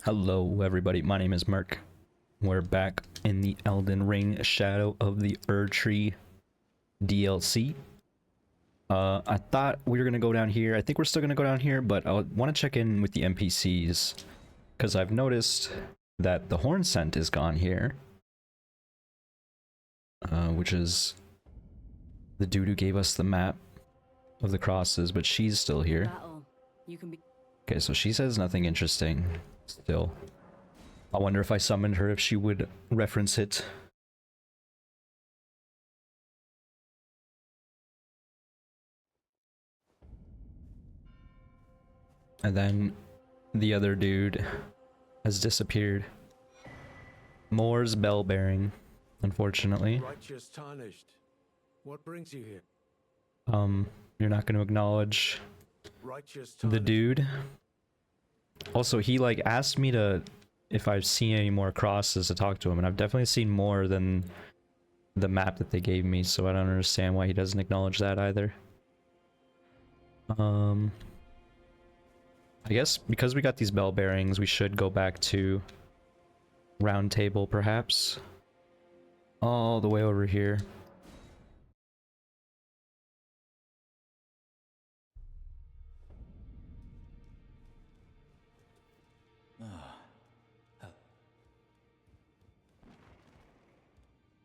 Hello everybody, my name is Merc. We're back in the Elden Ring Shadow of the Erdtree DLC. I thought we were gonna go down here. I think we're still gonna go down here, but I want to check in with the NPCs because I've noticed that the horn scent is gone here. Which is the dude who gave us the map of the crosses, but she's still here. Okay, so she says nothing interesting still. I wonder if I summoned her, if she would reference it. And then the other dude has disappeared. Moore's bell bearing, unfortunately. Righteous tarnished. What brings you here? You're not going to acknowledge Righteous the dude. Also, he like asked me to, if I've seen any more crosses, to talk to him, and I've definitely seen more than the map that they gave me, so I don't understand why he doesn't acknowledge that either. I guess because we got these bell bearings, we should go back to Round Table, perhaps. All the way over here.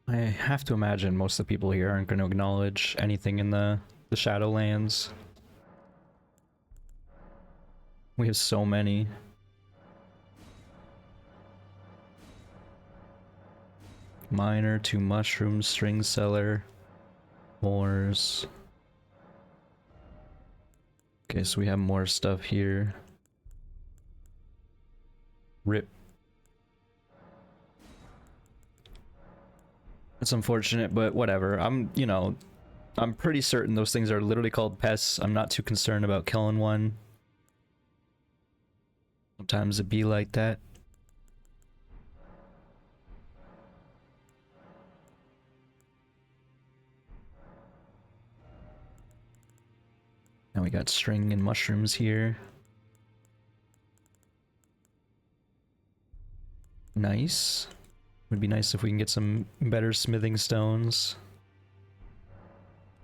I have to imagine most of the people here aren't going to acknowledge anything in the Shadowlands. We have so many. Miner, 2 mushrooms, string seller, moors. Okay, so we have more stuff here. Rip. It's unfortunate, but whatever. I'm pretty certain those things are literally called pests. I'm not too concerned about killing one. Sometimes it be like that. Now we got string and mushrooms here. Nice. Would be nice if we can get some better smithing stones.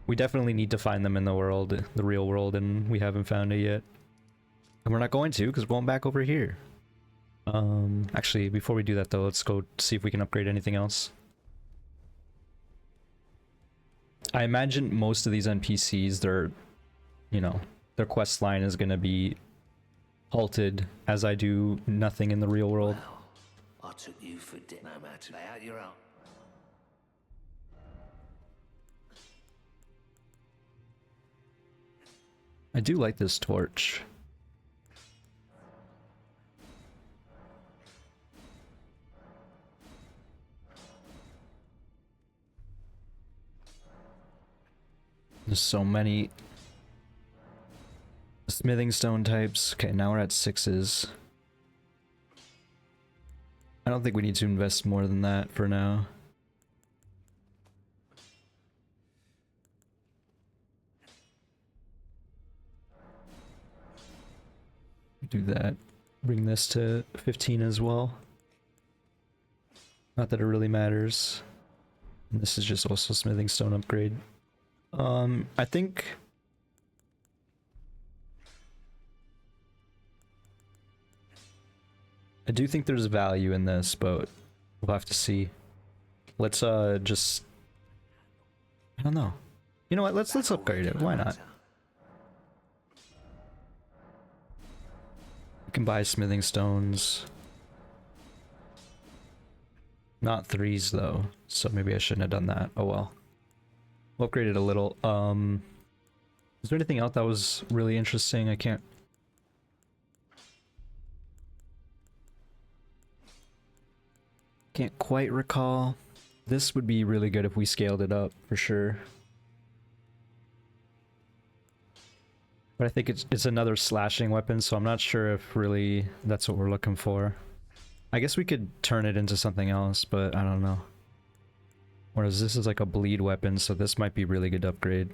We definitely need to find them in the world, the real world, and we haven't found it yet. And we're not going to, because we're going back over here. Actually, before we do that though, let's go see if we can upgrade anything else. I imagine most of these NPCs, their quest line is gonna be halted, as I do nothing in the real world. I took you for dead. No matter. Lay out your own. I do like this torch. There's so many smithing stone types. Okay, now we're at 6s. I don't think we need to invest more than that for now. Do that. Bring this to 15 as well. Not that it really matters. And this is just also smithing stone upgrade. I think I do think there's value in this, but we'll have to see. Let's just I don't know. You know what? Let's upgrade it. Why not? We can buy smithing stones. Not 3s though, so maybe I shouldn't have done that. Oh well. We'll upgrade it a little. Is there anything else that was really interesting? I can't quite recall. This would be really good if we scaled it up for sure. But I think it's another slashing weapon, so I'm not sure if really that's what we're looking for. I guess we could turn it into something else, but I don't know. Whereas this is like a bleed weapon, so this might be really good upgrade.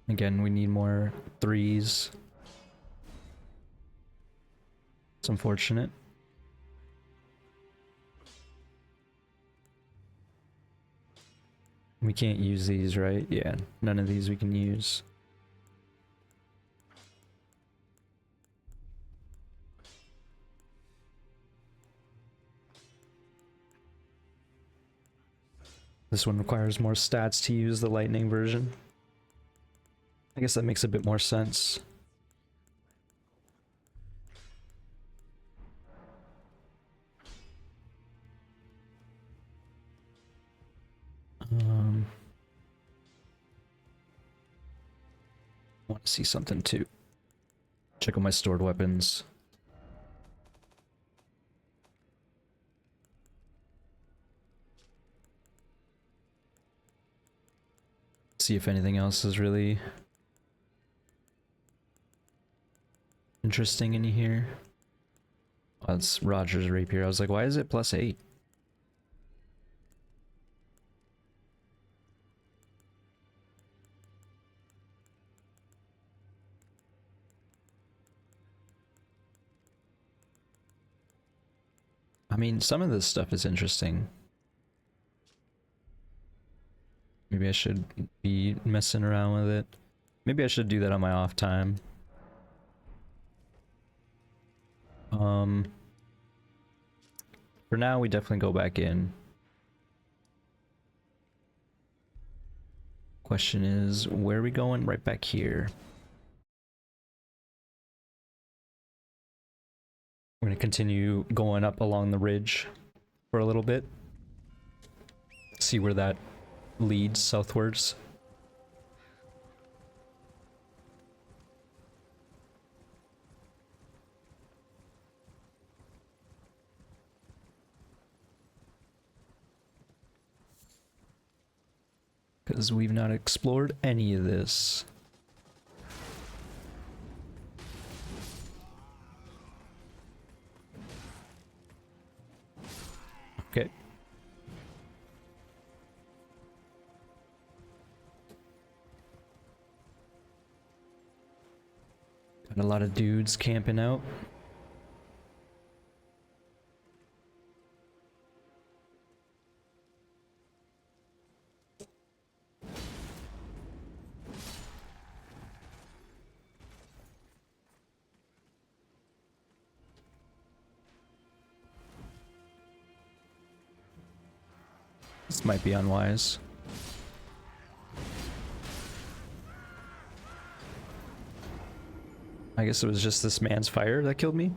Again, we need more threes. It's unfortunate. We can't use these, right? Yeah, none of these we can use. This one requires more stats to use the lightning version. I guess that makes a bit more sense. I want to see something too. Check out my stored weapons. See if anything else is really interesting in here. Oh, it's Roger's rapier. I was like, why is it +8? I mean, some of this stuff is interesting. Maybe I should be messing around with it. Maybe I should do that on my off time. For now, we definitely go back in. Question is, where are we going? Right back here. We're gonna continue going up along the ridge for a little bit. See where that leads southwards. Because we've not explored any of this. Okay. Got a lot of dudes camping out. This might be unwise. I guess it was just this man's fire that killed me.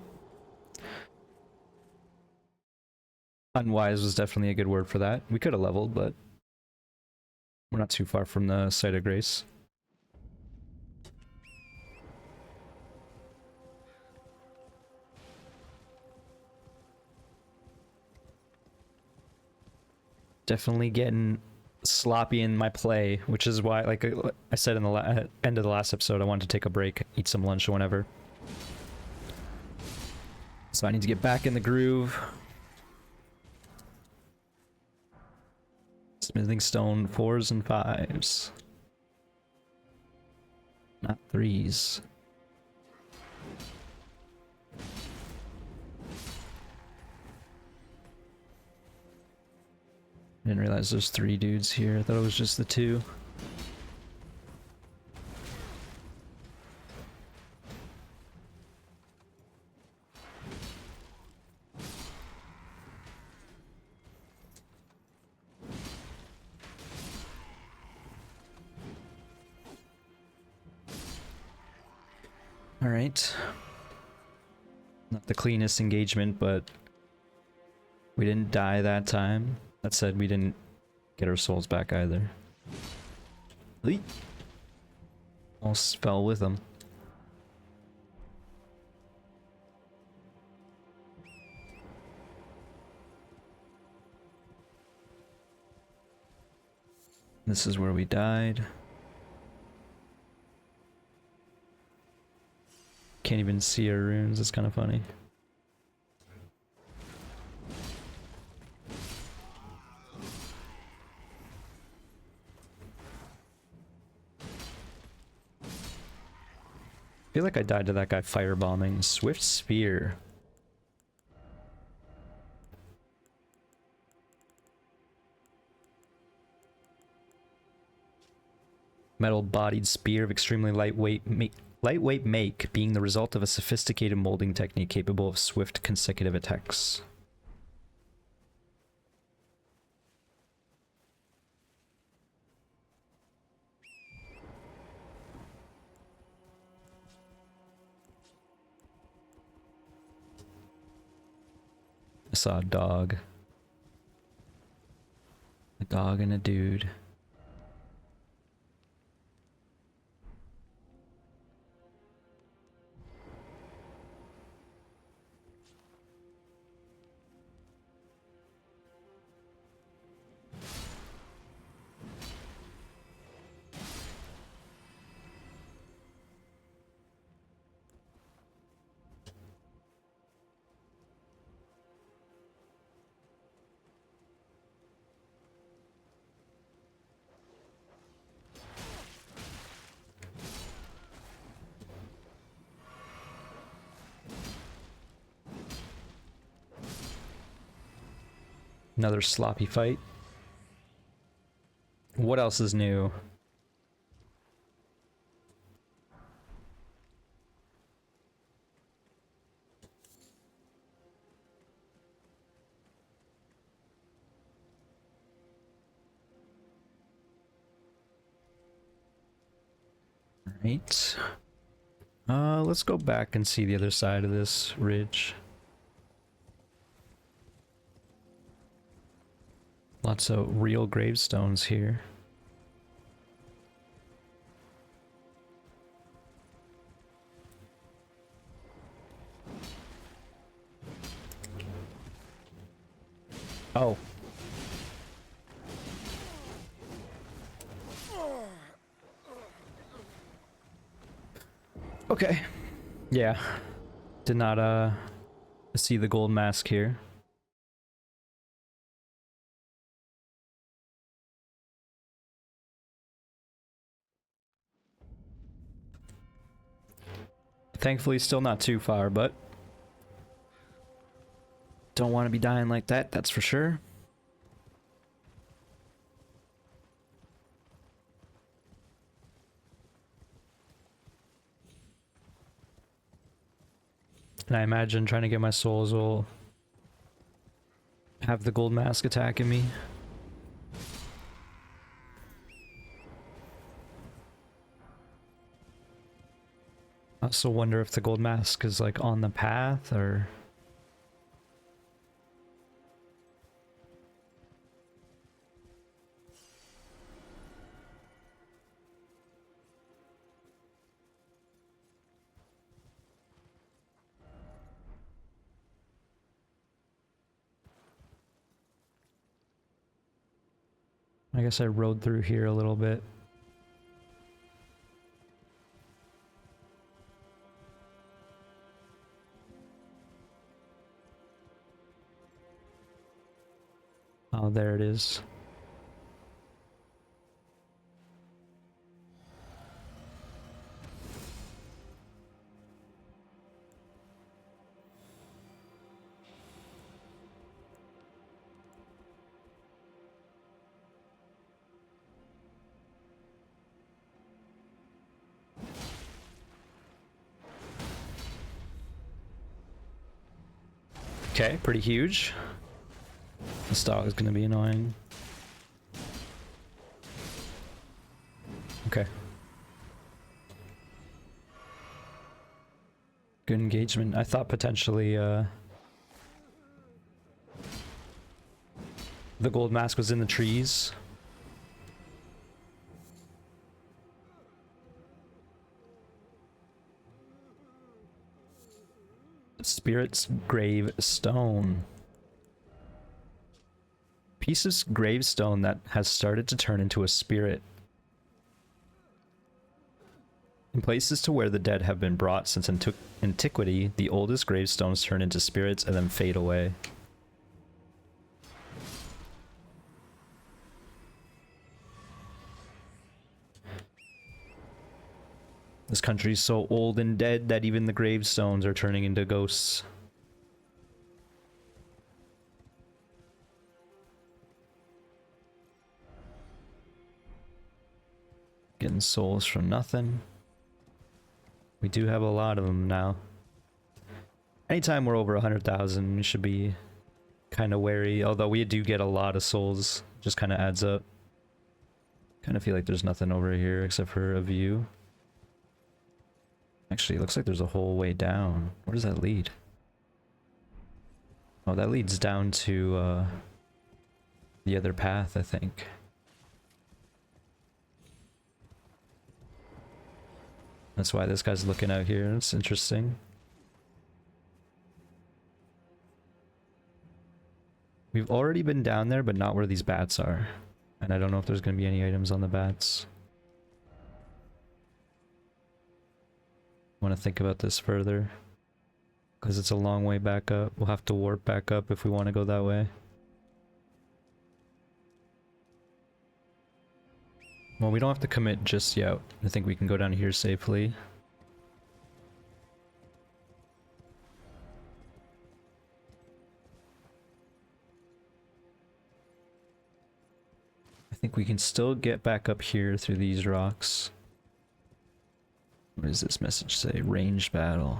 Unwise was definitely a good word for that. We could have leveled, but we're not too far from the site of grace. Definitely getting sloppy in my play, which is why, like I said in the end of the last episode, I wanted to take a break, eat some lunch or whatever. So I need to get back in the groove. Smithing stone 4s and 5s. Not 3s. Didn't realize there's 3 dudes here. I thought it was just the 2. All right. Not the cleanest engagement, but we didn't die that time. That said, we didn't get our souls back either. Almost fell with them. This is where we died. Can't even see our runes, it's kind of funny. I feel like I died to that guy firebombing. Swift Spear. Metal-bodied spear of extremely lightweight make, being the result of a sophisticated molding technique capable of swift consecutive attacks. I saw a dog. A dog and a dude. Another sloppy fight. What else is new? Right. Let's go back and see the other side of this ridge. Lots of real gravestones here. Oh. Okay. Yeah. Did not see the gold mask here. Thankfully still not too far, but don't want to be dying like that, that's for sure. And I imagine trying to get my souls will have the gold mask attacking me. I also wonder if the gold mask is like on the path or... I guess I rode through here a little bit. Oh, there it is. Okay, pretty huge. This dog is gonna be annoying. Okay. Good engagement. I thought potentially the gold mask was in the trees. Spirit's gravestone. Piece of gravestone that has started to turn into a spirit. In places to where the dead have been brought since antiquity, the oldest gravestones turn into spirits and then fade away. This country's so old and dead that even the gravestones are turning into ghosts. Getting souls from nothing. We do have a lot of them now. Anytime we're over 100,000, we should be kind of wary. Although we do get a lot of souls, just kind of adds up. Kind of feel like there's nothing over here except for a view. Actually, it looks like there's a whole way down. Where does that lead? Oh, that leads down to the other path, I think. That's why this guy's looking out here. It's interesting. We've already been down there, but not where these bats are. And I don't know if there's going to be any items on the bats. I want to think about this further. Because it's a long way back up. We'll have to warp back up if we want to go that way. Well, we don't have to commit just yet. I think we can go down here safely. I think we can still get back up here through these rocks. What does this message say? Ranged battle.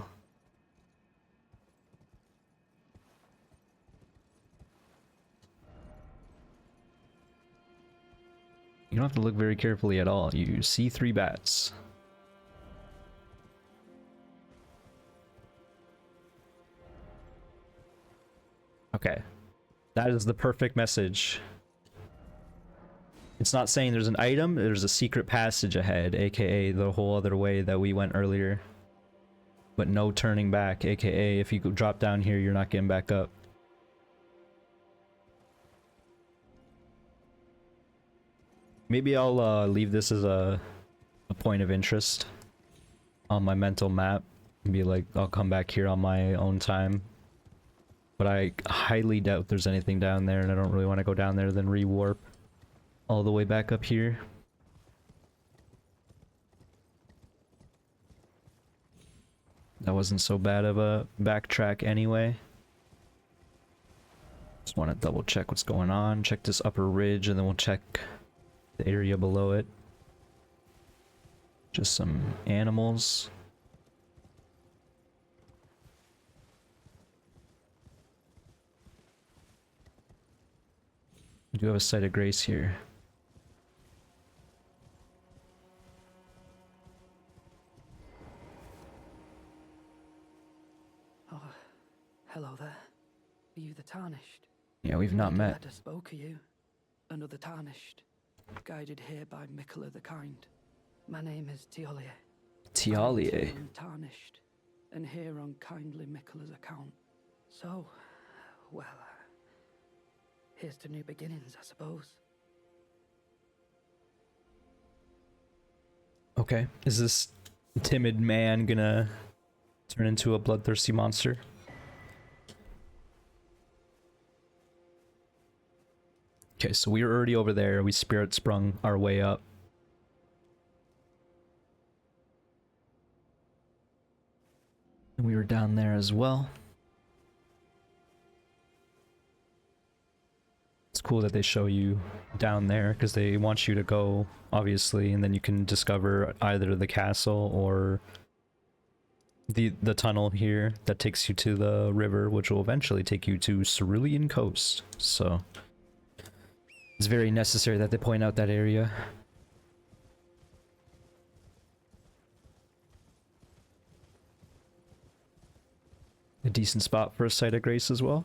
You don't have to look very carefully at all. You see 3 bats. Okay. That is the perfect message. It's not saying there's an item, there's a secret passage ahead, aka the whole other way that we went earlier. But no turning back, aka if you go drop down here, you're not getting back up. Maybe I'll leave this as a point of interest on my mental map. And be like, I'll come back here on my own time. But I highly doubt there's anything down there, and I don't really want to go down there then re-warp all the way back up here. That wasn't so bad of a backtrack anyway. Just want to double check what's going on. Check this upper ridge, and then we'll check the area below it. Just some animals. We do have a site of grace here. Oh, hello there. Are you the Tarnished? Yeah, we've not met. Letter spoke of you. Another Tarnished. Guided here by Mikola the Kind. My name is Tiolier. Tiolier. I'm Tarnished, and here on kindly Mikola's account. So, well, here's to new beginnings, I suppose. Okay, is this timid man gonna turn into a bloodthirsty monster? Okay, so we were already over there. We spirit sprung our way up. And we were down there as well. It's cool that they show you down there because they want you to go, obviously, and then you can discover either the castle or the tunnel here that takes you to the river, which will eventually take you to Cerulean Coast. So it's very necessary that they point out that area. A decent spot for a site of grace as well.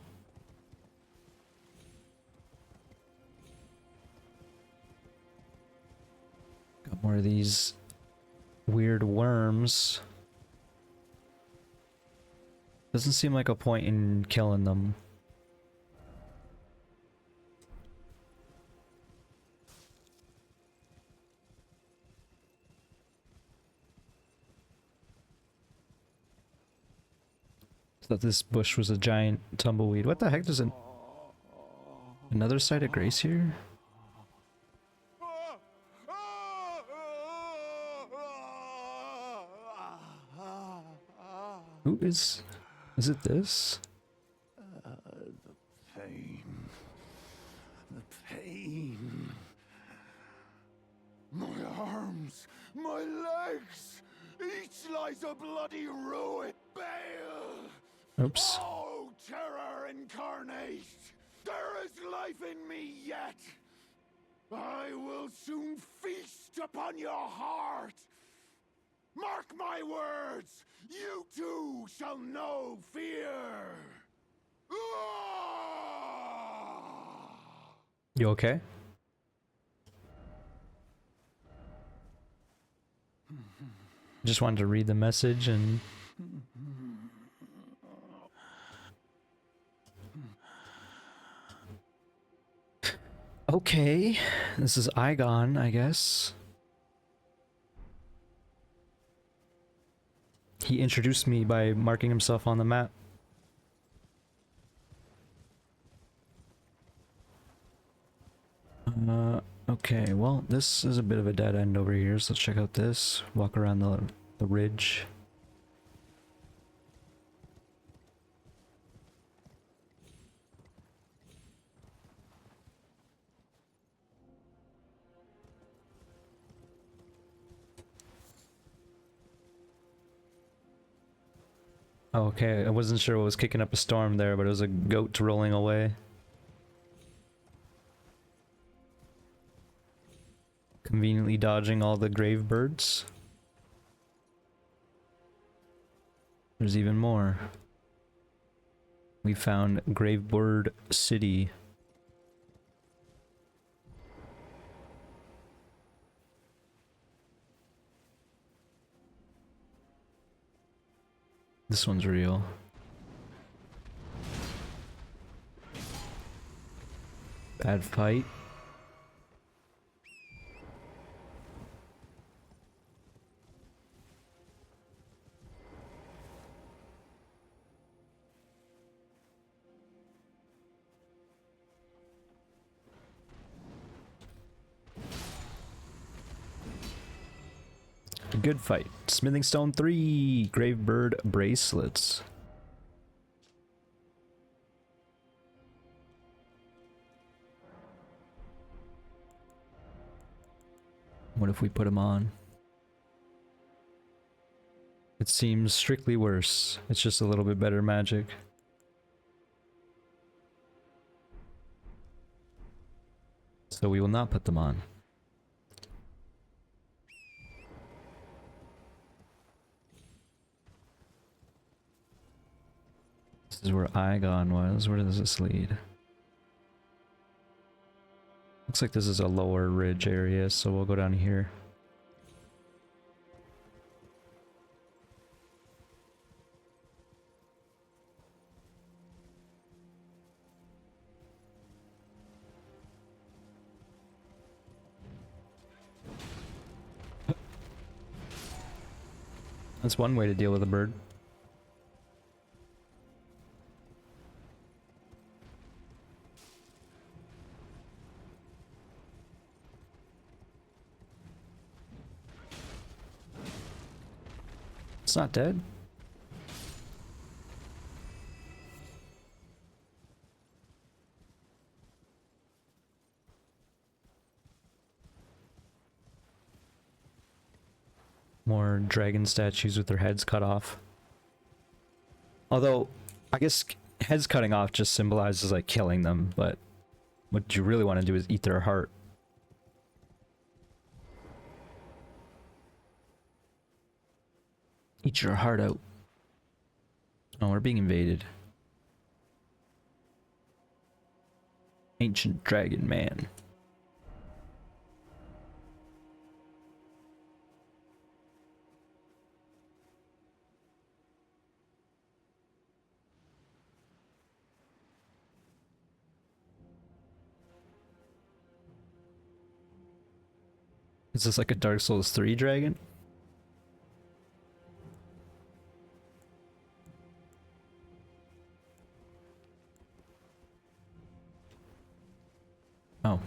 Got more of these weird worms. Doesn't seem like a point in killing them. Thought this bush was a giant tumbleweed. What the heck does another site of grace here? Who is it this? Pain. The pain. My arms, my legs, each lies a bloody ruin. Bale! Oops. Oh, terror incarnate! There is life in me yet! I will soon feast upon your heart! Mark my words! You too shall know fear! You okay? Just wanted to read the message and... Okay, this is Igon, I guess. He introduced me by marking himself on the map. Okay, well, this is a bit of a dead end over here, so let's check out this. Walk around the ridge. Okay, I wasn't sure what was kicking up a storm there, but it was a goat rolling away. Conveniently dodging all the grave birds. There's even more. We found Gravebird City. This one's real. Bad fight. A good fight. Smithing Stone 3, Gravebird bracelets. What if we put them on? It seems strictly worse. It's just a little bit better magic. So we will not put them on. This is where Igon was. Where does this lead? Looks like this is a lower ridge area, so we'll go down here. That's one way to deal with a bird. It's not dead. More dragon statues with their heads cut off. Although, I guess heads cutting off just symbolizes like killing them, but what you really want to do is eat their heart. Eat your heart out. Oh, we're being invaded. Ancient Dragon Man. Is this like a Dark Souls 3 dragon? Oh.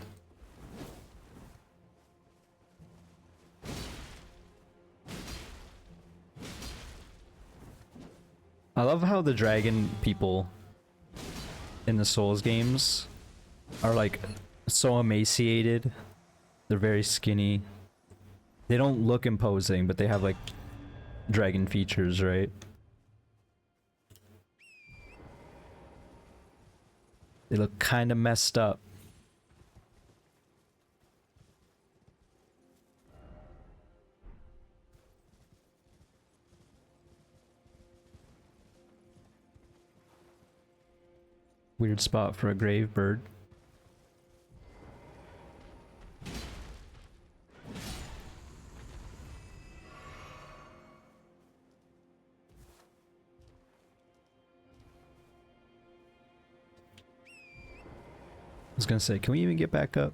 I love how the dragon people in the Souls games are like so emaciated. They're very skinny. They don't look imposing, but they have like dragon features, right? They look kind of messed up. Weird spot for a grave bird. I was gonna say, can we even get back up?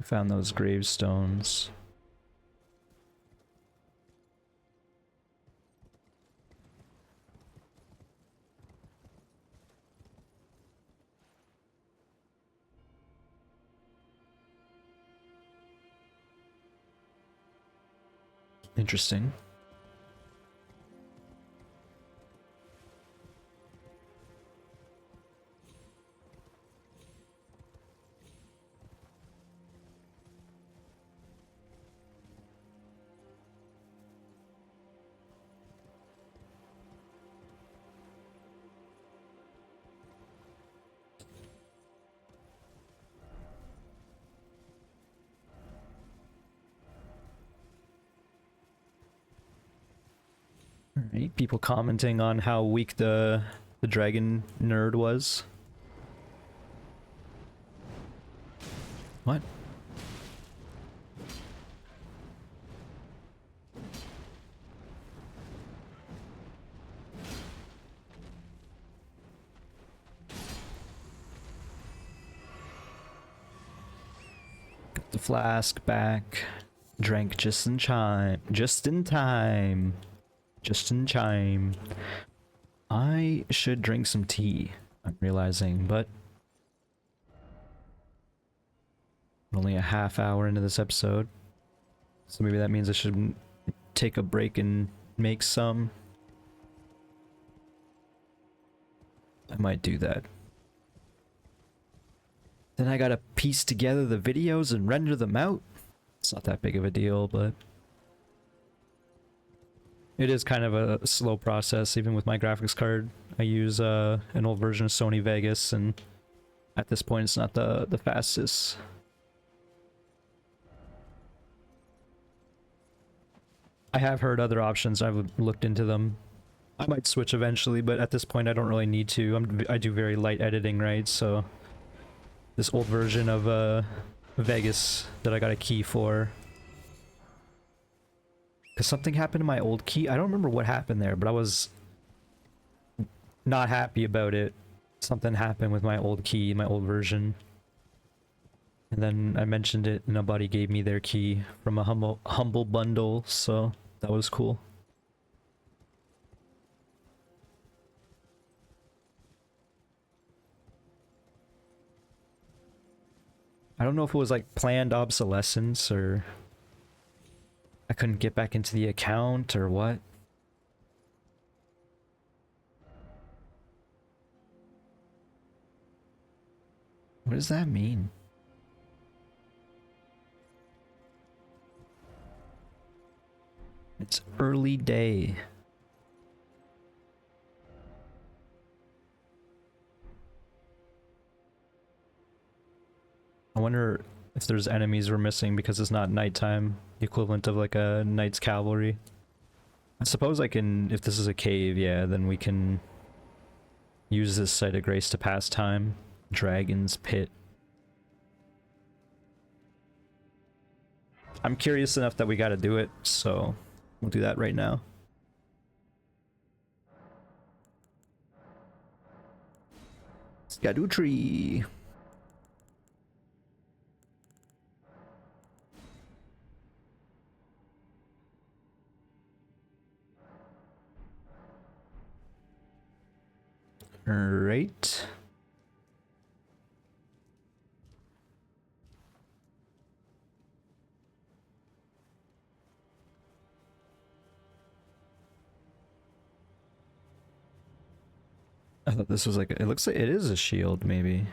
Found those gravestones. Interesting. Alright, people commenting on how weak the dragon nerd was. What? Got the flask back. Drank just in time. Just in time. Just in time. I should drink some tea, I'm realizing, but only a half hour into this episode. So maybe that means I should take a break and make some. I might do that. Then I gotta piece together the videos and render them out. It's not that big of a deal, but it is kind of a slow process, even with my graphics card. I use an old version of Sony Vegas, and at this point it's not the fastest. I have heard other options, I've looked into them. I might switch eventually, but at this point I don't really need to. I do very light editing, right? So this old version of Vegas that I got a key for, because something happened to my old key. I don't remember what happened there, but I was not happy about it. Something happened with my old key, my old version. And then I mentioned it and a buddy gave me their key from a humble bundle, so that was cool. I don't know if it was like planned obsolescence or I couldn't get back into the account or what. What does that mean? It's early day. I wonder if there's enemies we're missing because it's not nighttime, the equivalent of like a knight's cavalry. I suppose I can, if this is a cave, yeah, then we can use this site of grace to pass time. Dragon's Pit. I'm curious enough that we gotta do it, so we'll do that right now. Erdtree. Right. I thought this was like, it looks like it is a shield, maybe.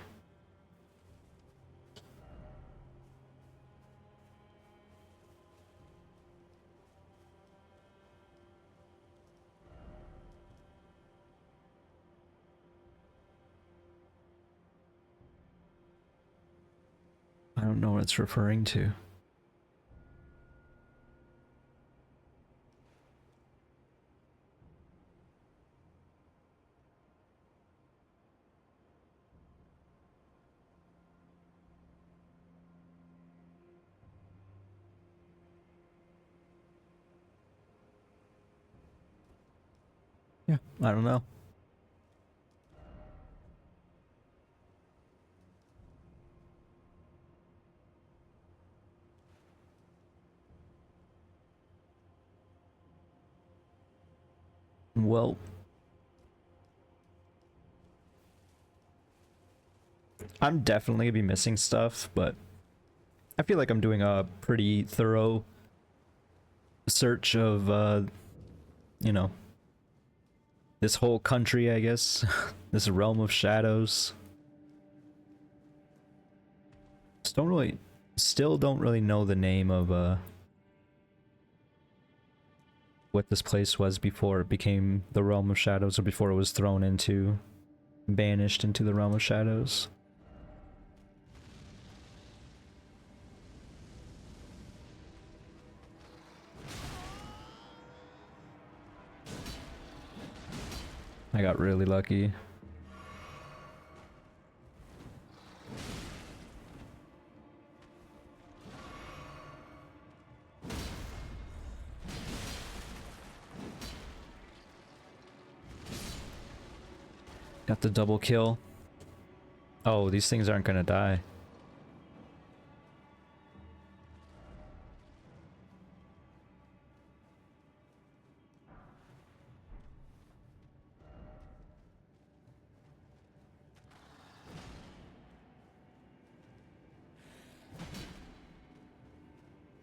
I don't know what it's referring to. Yeah, I don't know. Well, I'm definitely gonna be missing stuff, but I feel like I'm doing a pretty thorough search of, you know, this whole country, I guess. This realm of shadows. Still don't really know the name of, what this place was before it became the realm of shadows, or before it was thrown into, banished into the realm of shadows. I got really lucky. Got the double kill. Oh, these things aren't gonna die.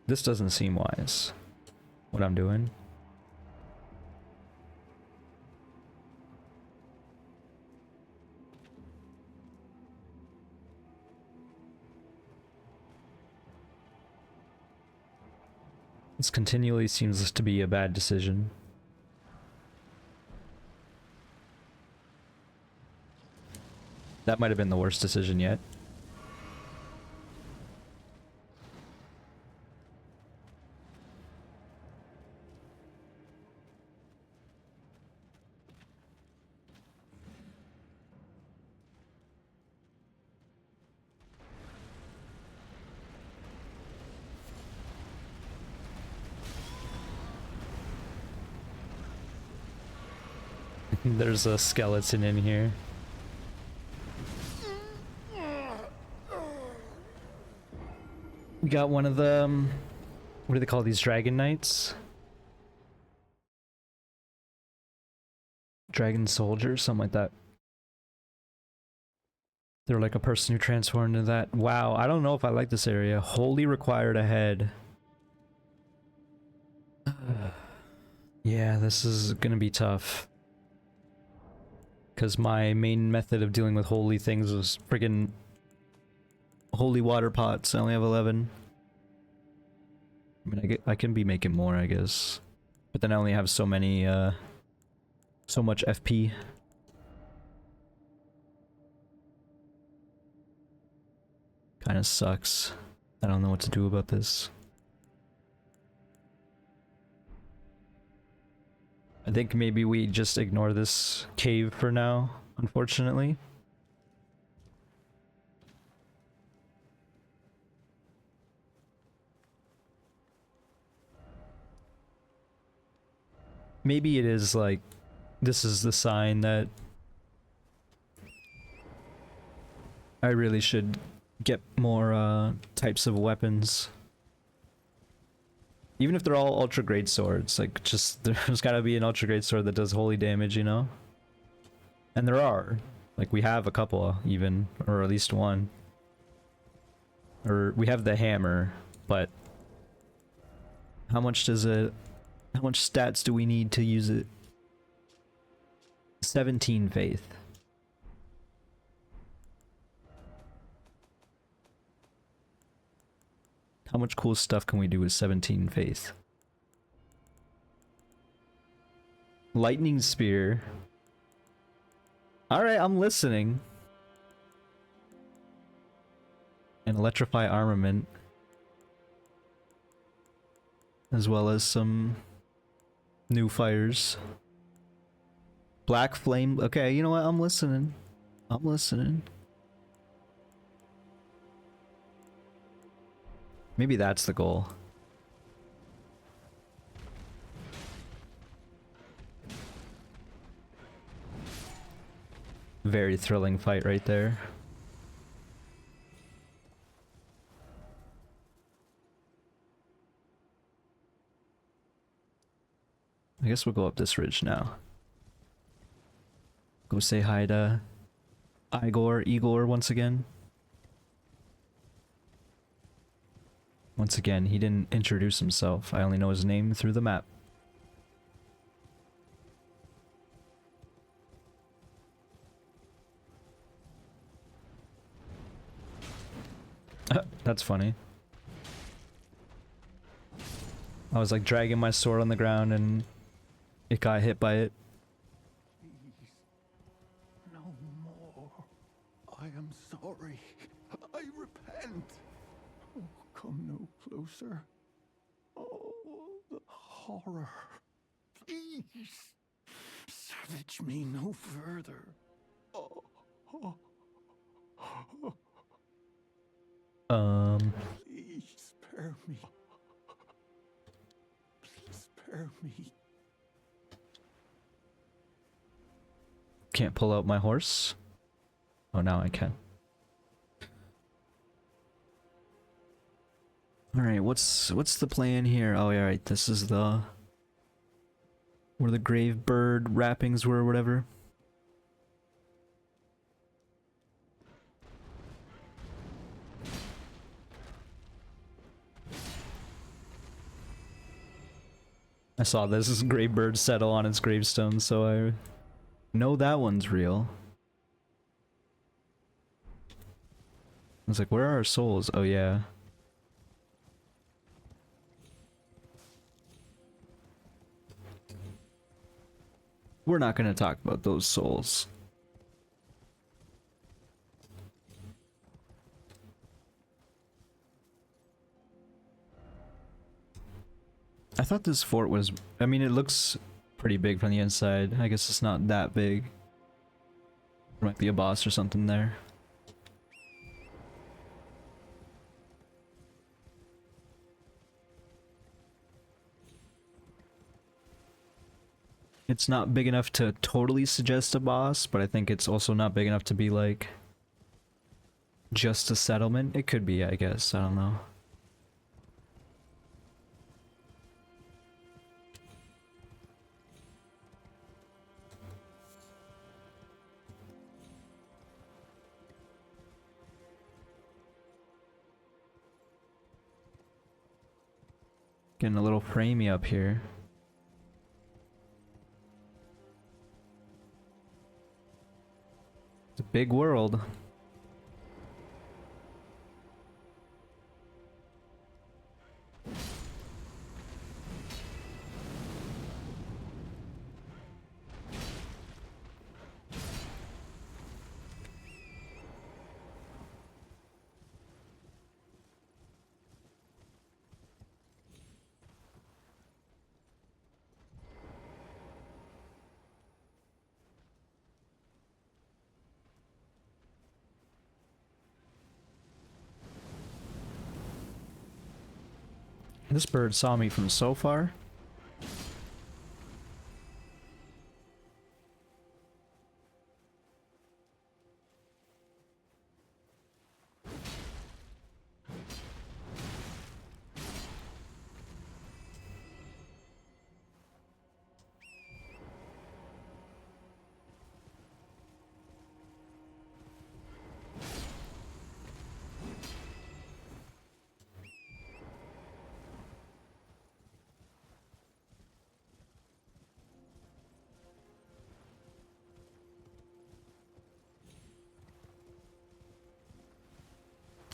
This doesn't seem wise, what I'm doing. This continually seems to be a bad decision. That might have been the worst decision yet. There's a skeleton in here. We got one of the, what do they call these, dragon knights? Dragon soldiers, something like that. They're like a person who transformed into that. Wow, I don't know if I like this area. Wholly required a head. Yeah, this is gonna be tough. Because my main method of dealing with holy things was friggin' holy water pots. I only have 11. I mean, I can be making more, I guess. But then I only have so many, so much FP. Kinda sucks. I don't know what to do about this. I think maybe we just ignore this cave for now, unfortunately. Maybe it is like, this is the sign that I really should get more types of weapons. Even if they're all ultra grade swords, like just there's gotta be an ultra grade sword that does holy damage, you know? And there are. Like we have a couple even, or at least one. Or we have the hammer, but how much stats do we need to use it? 17 faith. How much cool stuff can we do with 17 faith? Lightning spear. Alright, I'm listening. And electrify armament. As well as some new fires. Black flame. Okay, you know what? I'm listening. I'm listening. Maybe that's the goal. Very thrilling fight right there. I guess we'll go up this ridge now. Go say hi to Igor once again. Once again, he didn't introduce himself. I only know his name through the map. That's funny. I was like dragging my sword on the ground and it got hit by it. Please, no more. I am sorry. I repent. Oh, come no closer. Oh, the horror. Please, savage me no further. Oh, oh, oh. Please spare me. Please spare me. Can't pull out my horse. Oh, now I can. Alright, what's the plan here? Oh, yeah, right, this is the... where the grave bird wrappings were or whatever. I saw this grave bird settle on its gravestone, so I know that one's real. I was like, where are our souls? Oh, yeah. We're not gonna talk about those souls. I thought this fort was... I mean, it looks pretty big from the inside. I guess it's not that big. There might be a boss or something there. It's not big enough to totally suggest a boss, but I think it's also not big enough to be like... just a settlement. It could be, I guess. I don't know. Getting a little framey up here. It's a big world. This bird saw me from so far.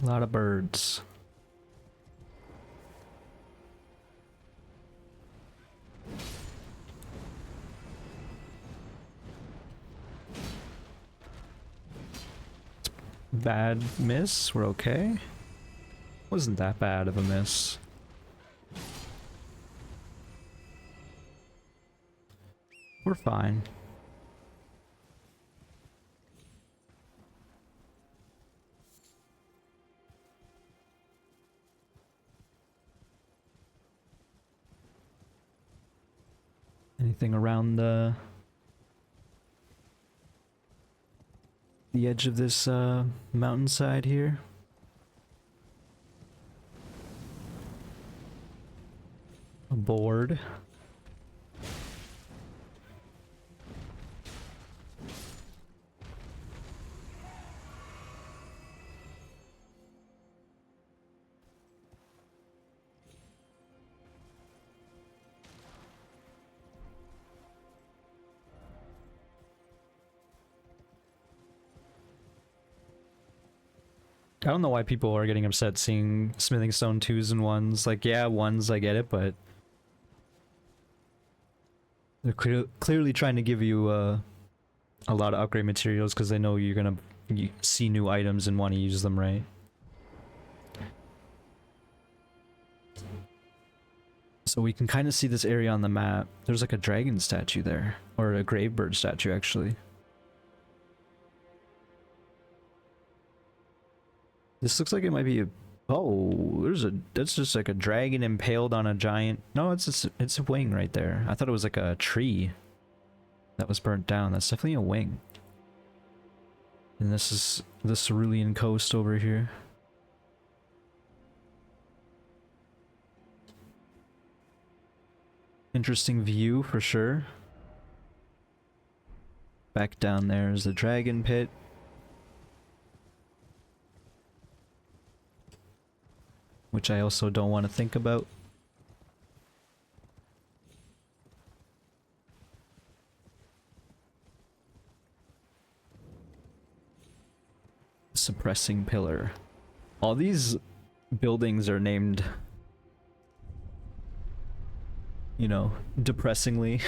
A lot of birds. bad miss. We're okay. Wasn't that bad of a miss. We're fine. Anything around the edge of this mountainside here? A board. I don't know why people are getting upset seeing smithing stone 2s and 1s. Like, yeah, 1s, I get it, but they're clearly trying to give you a lot of upgrade materials because they know you're gonna see new items and want to use them, right? So we can kind of see this area on the map. There's like a dragon statue there, or a gravebird statue actually. This looks like it might be a... Oh, that's just like a dragon impaled on a giant... No, it's a wing right there. I thought it was like a tree that was burnt down. That's definitely a wing. And this is the Cerulean coast over here. Interesting view for sure. Back down there is the dragon pit. Which I also don't want to think about. Suppressing pillar. All these buildings are named, you know, depressingly.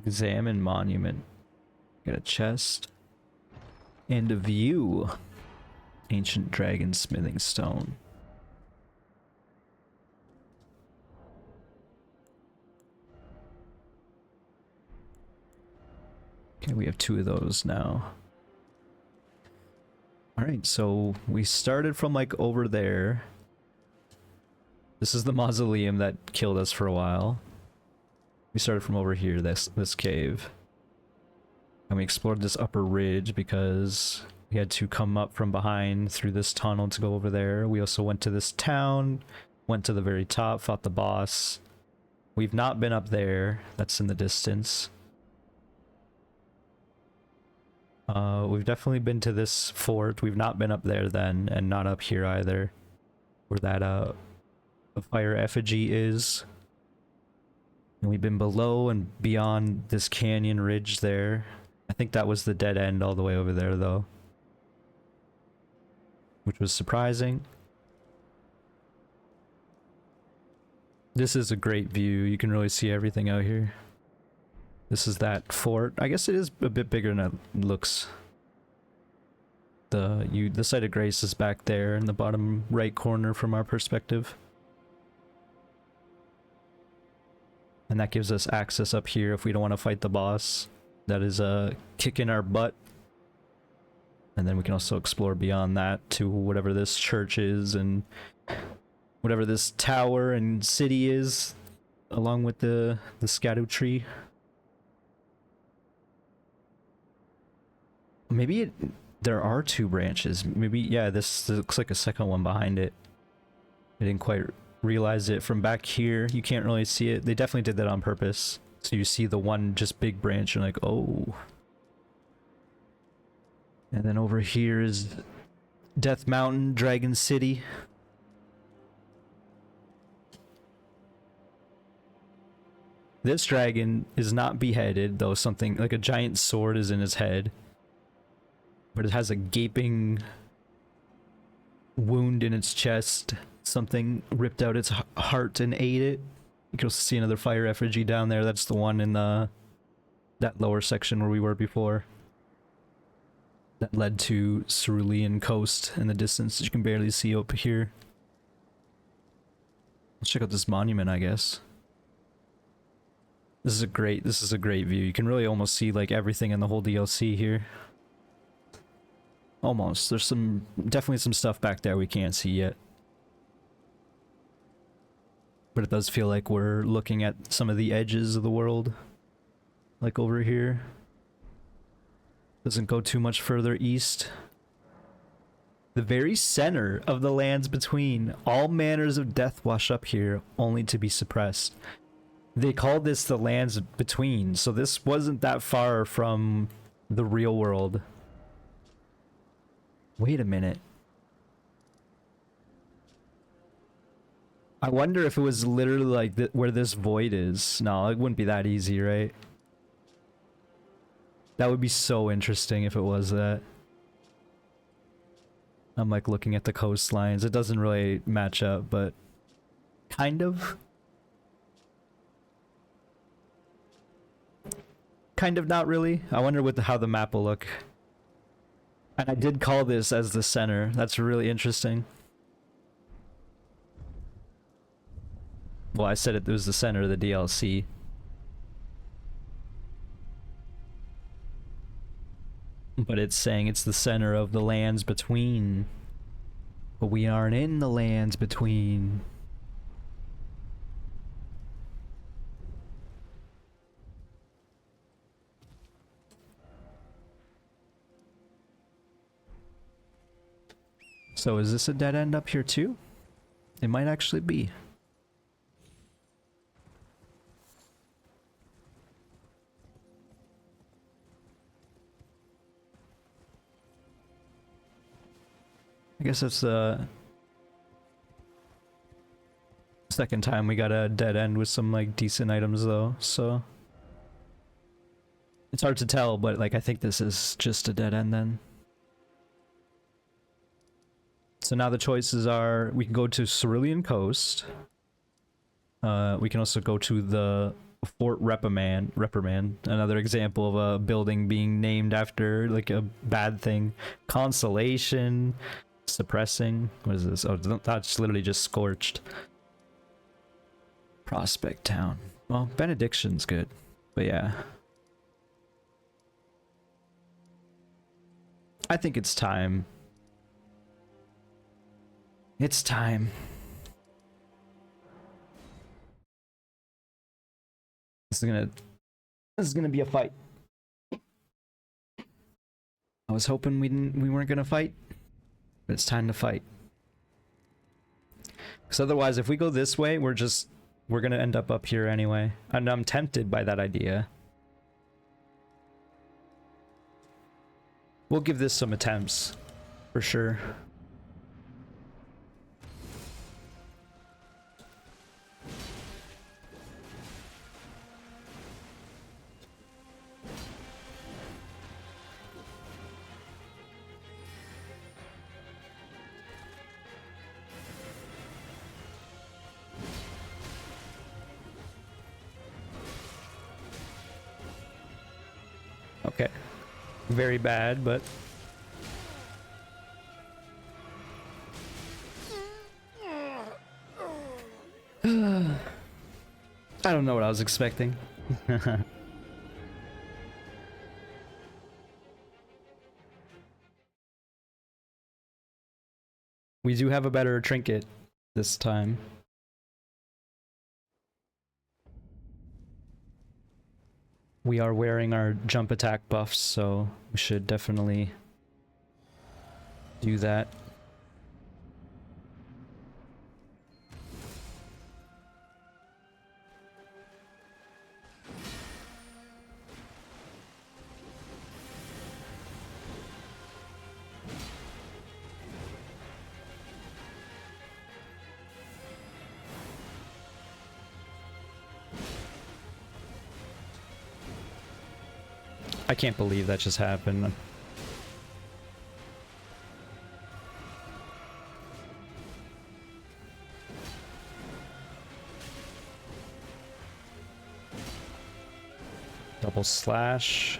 Examine monument. Got a chest. And a view. Ancient dragon smithing stone. Okay, we have 2 of those now. Alright, so we started from like over there. This is the mausoleum that killed us for a while. We started from over here, this cave. And we explored this upper ridge because we had to come up from behind through this tunnel to go over there. We also went to this town, went to the very top, fought the boss. We've not been up there, that's in the distance. We've definitely been to this fort. We've not been up there then, and not up here either. Where that fire effigy is. And we've been below and beyond this canyon ridge there. I think that was the dead end all the way over there though. Which was surprising. This is a great view. You can really see everything out here. This is that fort. I guess it is a bit bigger than it looks. The site of grace is back there in the bottom right corner from our perspective. And that gives us access up here if we don't want to fight the boss. That is kicking our butt. And then we can also explore beyond that to whatever this church is and whatever this tower and city is, along with the Erdtree. Maybe there are 2 branches. Maybe, yeah, this looks like a second one behind it. I didn't quite realize it from back here. You can't really see it. They definitely did that on purpose. So you see the one just big branch and like, oh. And then over here is Death Mountain, Dragon City. This dragon is not beheaded, though something like a giant sword is in his head. but it has a gaping wound in its chest. Something ripped out its heart and ate it. You can also see another fire effigy down there. That's the one in the that lower section where we were before. That led to Cerulean Coast in the distance. You can barely see up here. Let's check out this monument, I guess. This is a great view. You can really almost see like everything in the whole DLC here. Almost. There's definitely some stuff back there we can't see yet. But it does feel like we're looking at some of the edges of the world. Like over here. Doesn't go too much further east. The very center of the lands between. All manners of death wash up here, only to be suppressed. They call this the lands between, so this wasn't that far from the real world. Wait a minute. I wonder if it was literally like where this void is. No, it wouldn't be that easy, right? That would be so interesting if it was that. I'm like looking at the coastlines. It doesn't really match up, but kind of. Kind of not really. I wonder how the map will look. And I did call this as the center. That's really interesting. Well, I said it was the center of the DLC. But it's saying it's the center of the lands between. But we aren't in the lands between. So is this a dead end up here too? It might actually be. I guess that's the second time we got a dead end with some like decent items though, so it's hard to tell, but like I think this is just a dead end then. So now the choices are, we can go to Cerulean Coast. We can also go to the Fort Reprimand, another example of a building being named after like a bad thing. Consolation, suppressing, what is this? Oh, that's literally just scorched. Prospect Town. Well, Benediction's good, but yeah. I think it's time. It's time. This is gonna be a fight. I was hoping we weren't gonna fight, but it's time to fight. Because otherwise, if we go this way, we're gonna end up here anyway. And I'm tempted by that idea. We'll give this some attempts, for sure. Okay. Very bad, but I don't know what I was expecting. We do have a better trinket this time. We are wearing our jump attack buffs, so we should definitely do that. I can't believe that just happened. vertical slash.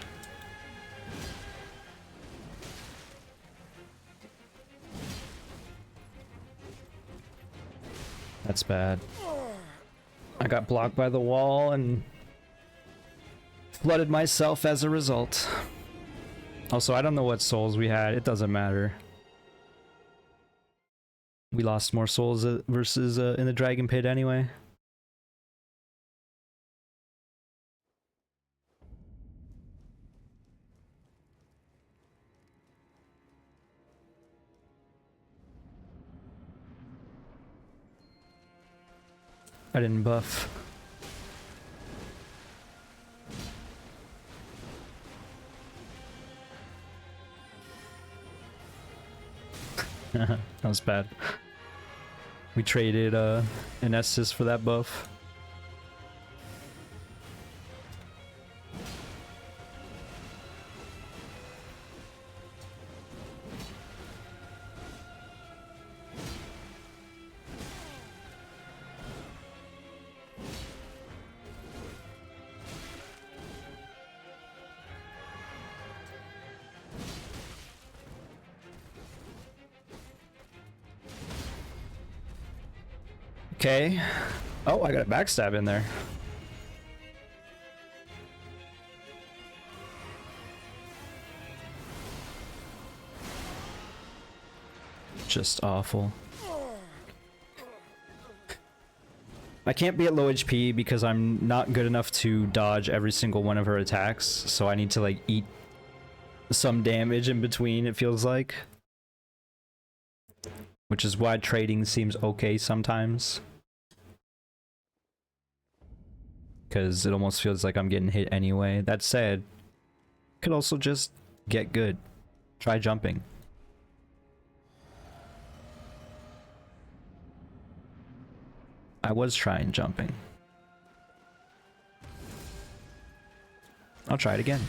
That's bad. I got blocked by the wall and flooded myself as a result. Also, I don't know what souls we had. It doesn't matter. We lost more souls versus in the dragon pit anyway. I didn't buff. That was bad. We traded an Estus for that buff. Okay. Oh, I got a backstab in there. Just awful. I can't be at low HP because I'm not good enough to dodge every single one of her attacks, so I need to like eat some damage in between, it feels like. Which is why trading seems okay sometimes. Because it almost feels like I'm getting hit anyway. That said, could also just get good. Try jumping. I was trying jumping. I'll try it again.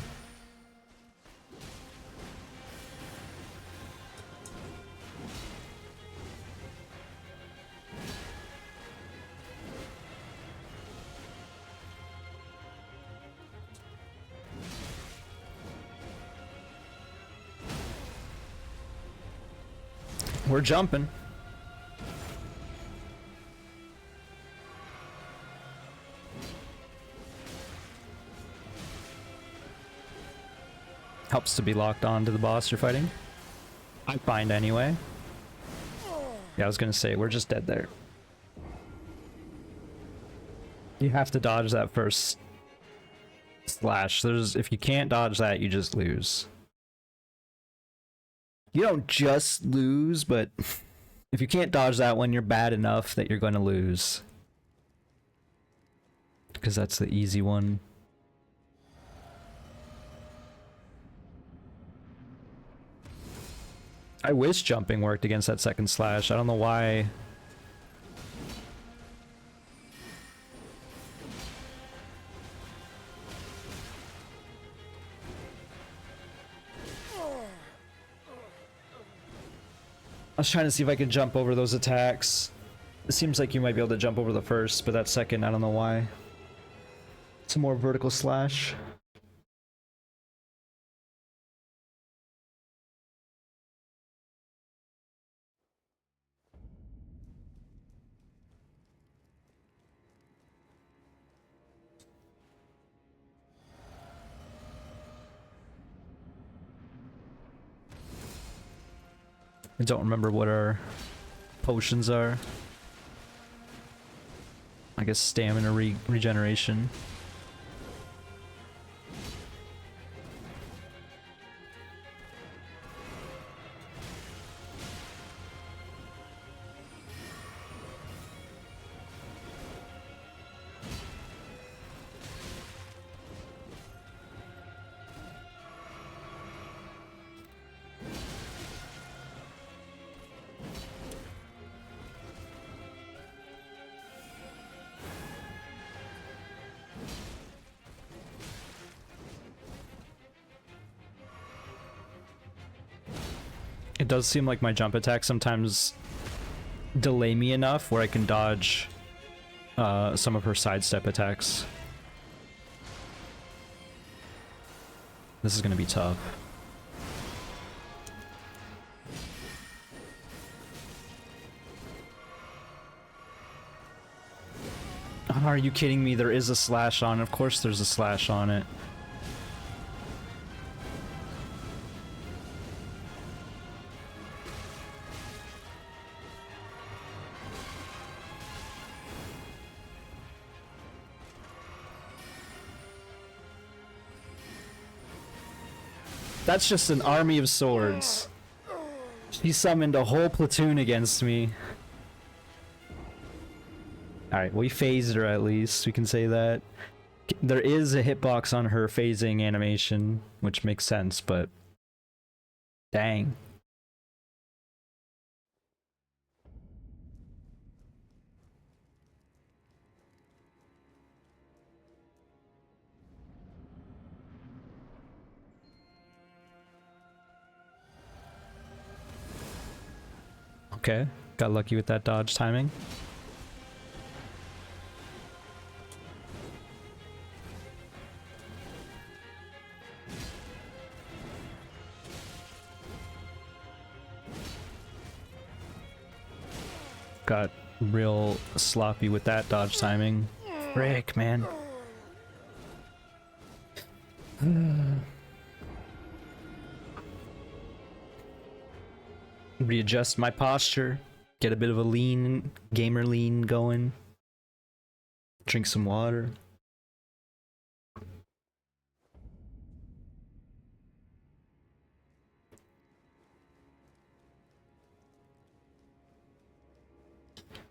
We're jumping. Helps to be locked on to the boss you're fighting. I find anyway. Yeah, I was gonna say, we're just dead there. You have to dodge that first slash. If you can't dodge that, you just lose. You don't just lose, but if you can't dodge that one, you're bad enough that you're going to lose. Because that's the easy one. I wish jumping worked against that second slash. I don't know why. I was trying to see if I could jump over those attacks. It seems like you might be able to jump over the first, but that second, I don't know why. It's a more vertical slash. I don't remember what our potions are. I guess stamina regeneration. It does seem like my jump attacks sometimes delay me enough where I can dodge some of her sidestep attacks. This is gonna be tough. Oh, are you kidding me? There is a slash on. Of course there's a slash on it. That's just an army of swords. She summoned a whole platoon against me. Alright, we phased her at least, we can say that. There is a hitbox on her phasing animation, which makes sense, but... Dang. Okay, got lucky with that dodge timing. Got real sloppy with that dodge timing. Frick, man. Readjust my posture. Get a bit of a lean, gamer lean going. Drink some water.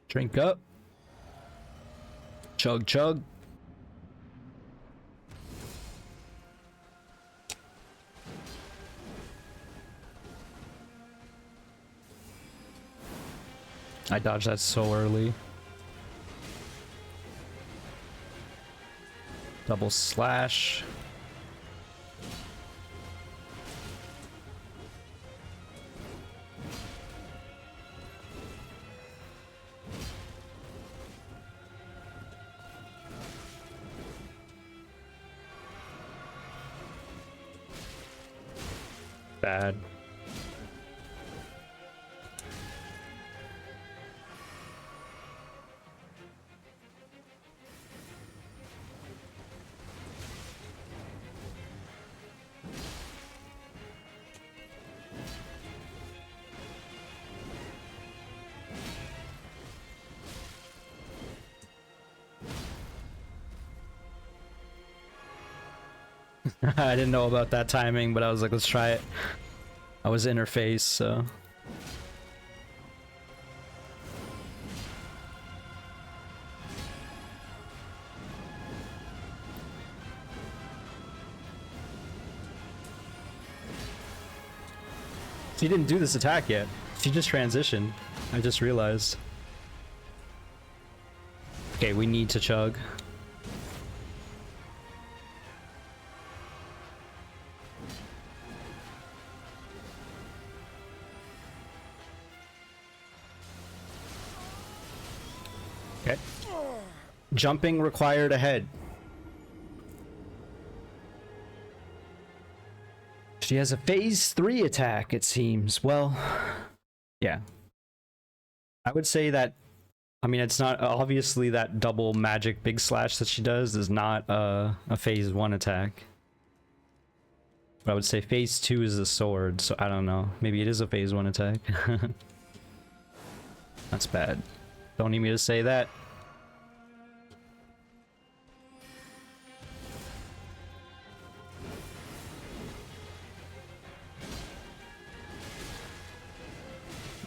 Drink up. Chug chug. I dodged that so early. Double slash. Bad. I didn't know about that timing, but I was like, let's try it. I was in her face, so... She didn't do this attack yet. She just transitioned. I just realized. Okay, we need to chug. Okay. Jumping required ahead. She has a phase 3 attack, it seems. Well, yeah. I would say that, I mean, it's not, obviously that double magic big slash that she does is not a phase 1 attack. But I would say phase 2 is the sword, so I don't know. Maybe it is a phase 1 attack. That's bad. Don't need me to say that.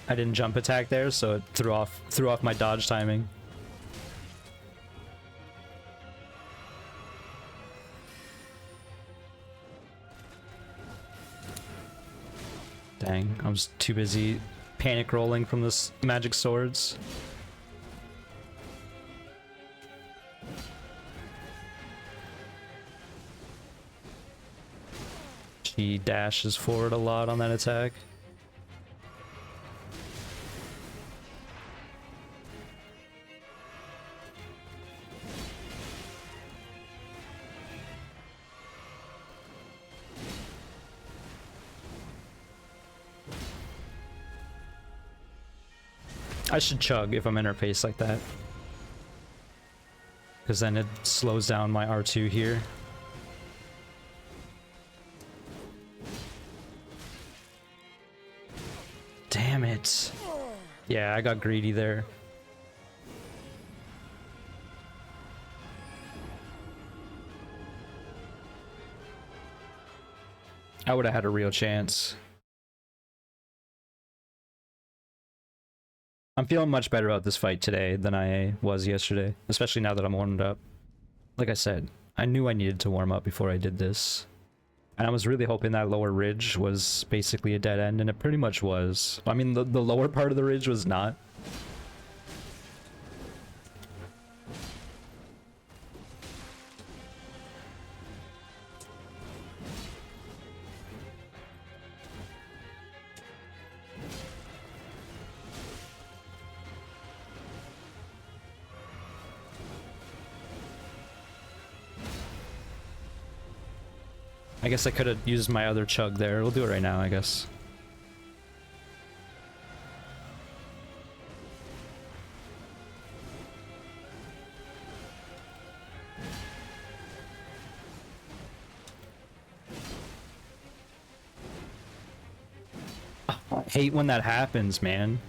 I didn't jump attack there, so it threw off my dodge timing. Dang, I was too busy panic rolling from this magic swords. She dashes forward a lot on that attack. I should chug if I'm in her face like that. Because then it slows down my R2 here. Damn it. Yeah, I got greedy there. I would have had a real chance. I'm feeling much better about this fight today than I was yesterday, especially now that I'm warmed up. Like I said, I knew I needed to warm up before I did this. And I was really hoping that lower ridge was basically a dead end, and it pretty much was. I mean, the lower part of the ridge was not. I guess I could have used my other chug there. We'll do it right now, I guess. Oh, I hate when that happens, man.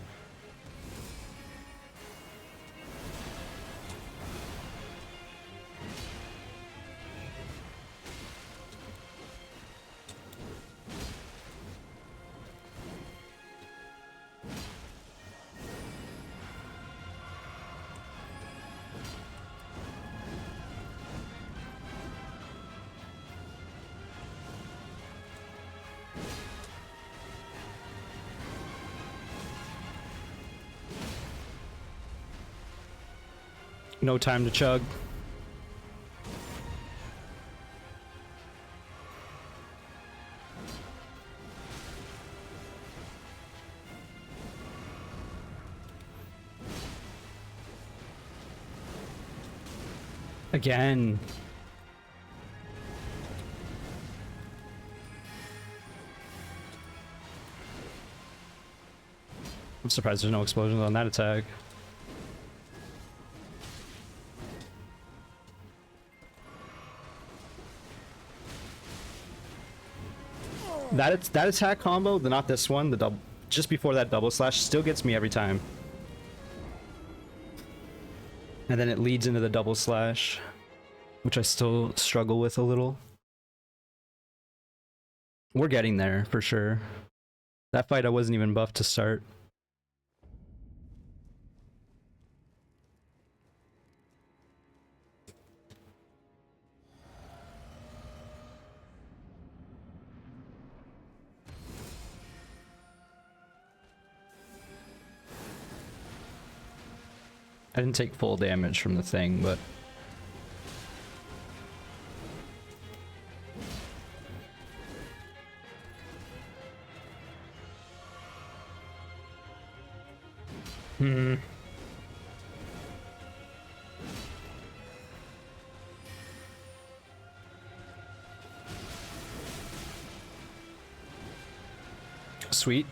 No time to chug. Again. I'm surprised there's no explosions on that attack. That attack combo, not this one, the double, just before that double slash, still gets me every time. And then it leads into the double slash, which I still struggle with a little. We're getting there for sure. That fight I wasn't even buffed to start. I didn't take full damage from the thing, but... Sweet.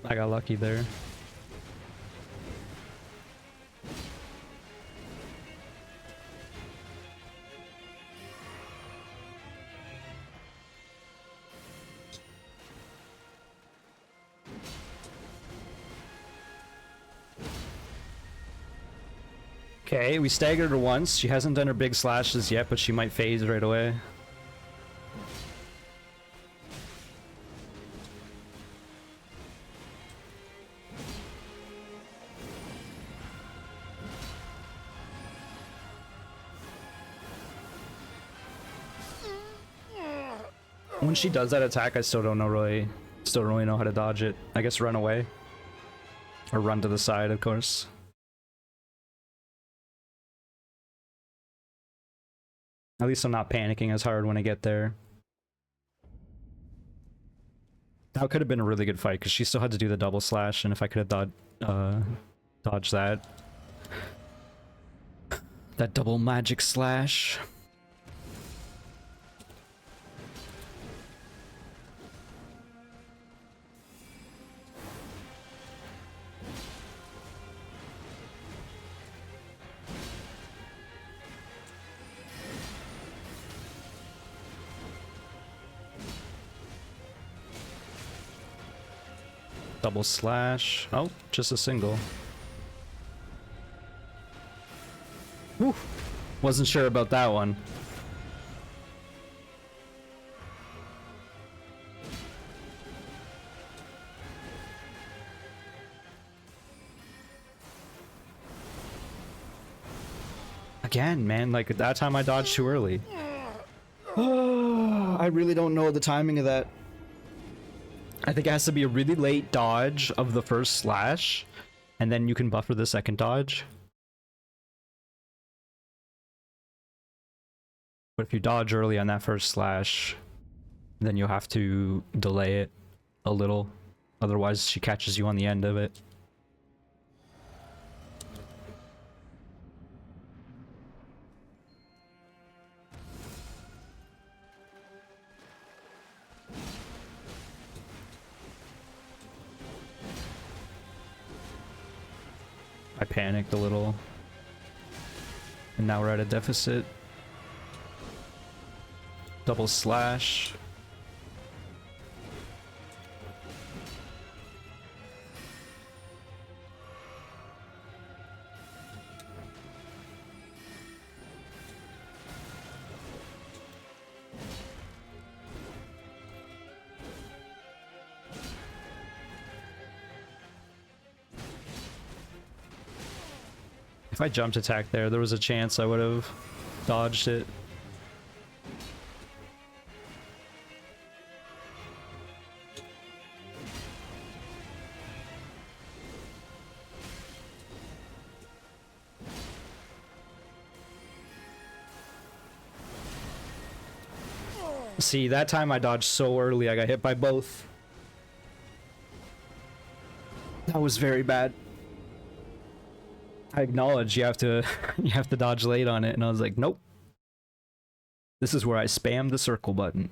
I got lucky there. Okay, we staggered her once. She hasn't done her big slashes yet, but she might phase right away. When she does that attack, I still don't really know how to dodge it. I guess run away. Or run to the side, of course. At least I'm not panicking as hard when I get there. That could have been a really good fight, because she still had to do the double slash, and if I could have dodged that, that That double magic slash. Double slash. Oh, just a single. Whew. Wasn't sure about that one. Again, man, like at that time I dodged too early. I really don't know the timing of that. I think it has to be a really late dodge of the first slash, and then you can buffer the second dodge. But if you dodge early on that first slash, then you'll have to delay it a little. Otherwise, she catches you on the end of it. I panicked a little. And now we're at a deficit. Double slash. If I jumped attack there was a chance I would have dodged it. See, that time I dodged so early, I got hit by both. That was very bad. I acknowledge you have to you have to dodge late on it, and I was like, nope. This is where I spam the circle button.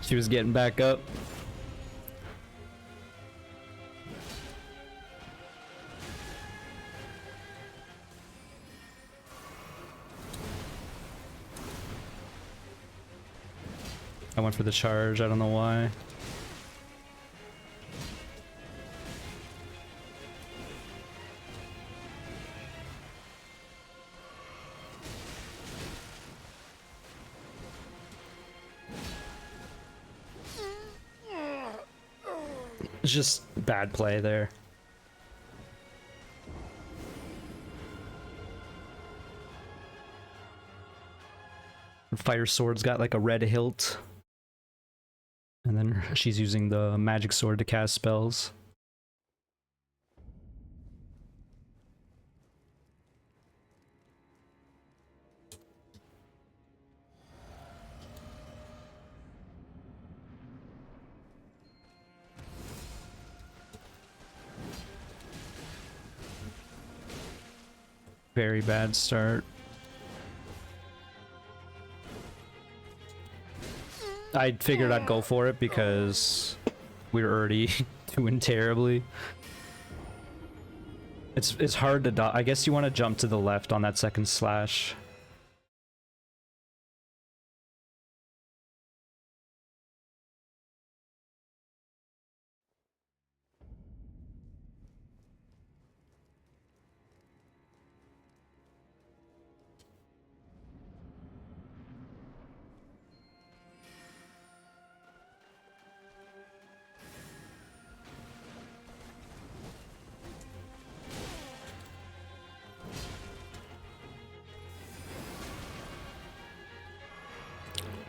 She was getting back up. I went for the charge, I don't know why. It's just bad play there. Fire sword's got like a red hilt. And then she's using the magic sword to cast spells. Very bad start. I figured I'd go for it because we were already doing terribly. It's hard to dodge. I guess you want to jump to the left on that second slash.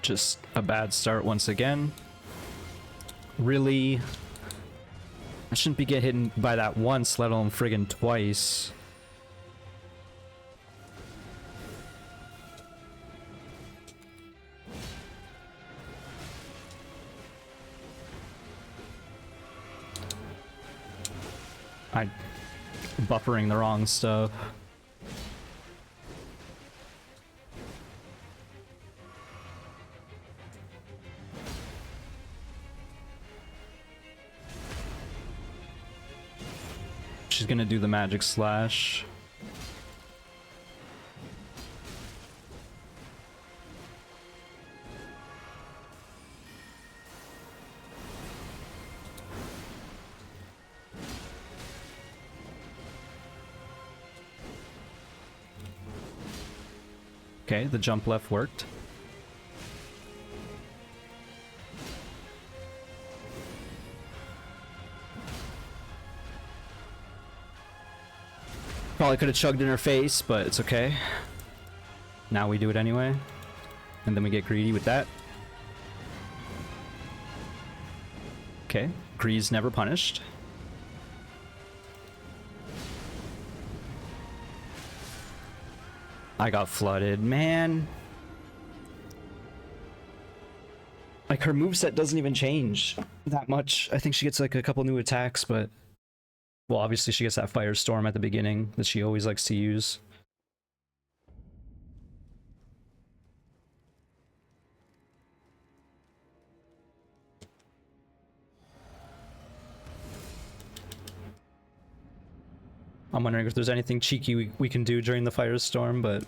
Just a bad start once again. Really, I shouldn't be getting hit by that once, let alone friggin' twice. I'm buffering the wrong stuff. She's gonna do the magic slash. Okay, the jump left worked. Probably could have chugged in her face, but it's okay. Now we do it anyway. And then we get greedy with that. Okay, greed's never punished. I got flooded, man. Like, her moveset doesn't even change that much. I think she gets like a couple new attacks, but... Well, obviously she gets that Firestorm at the beginning that she always likes to use. I'm wondering if there's anything cheeky we can do during the Firestorm, but...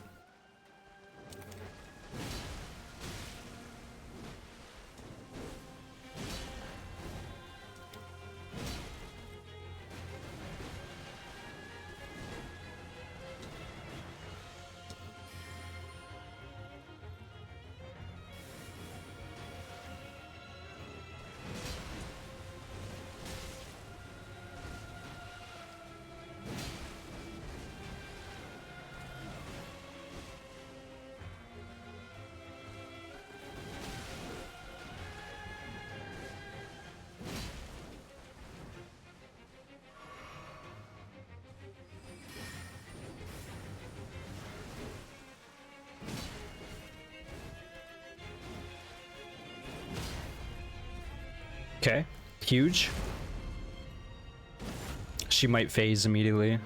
Okay, huge. She might phase immediately.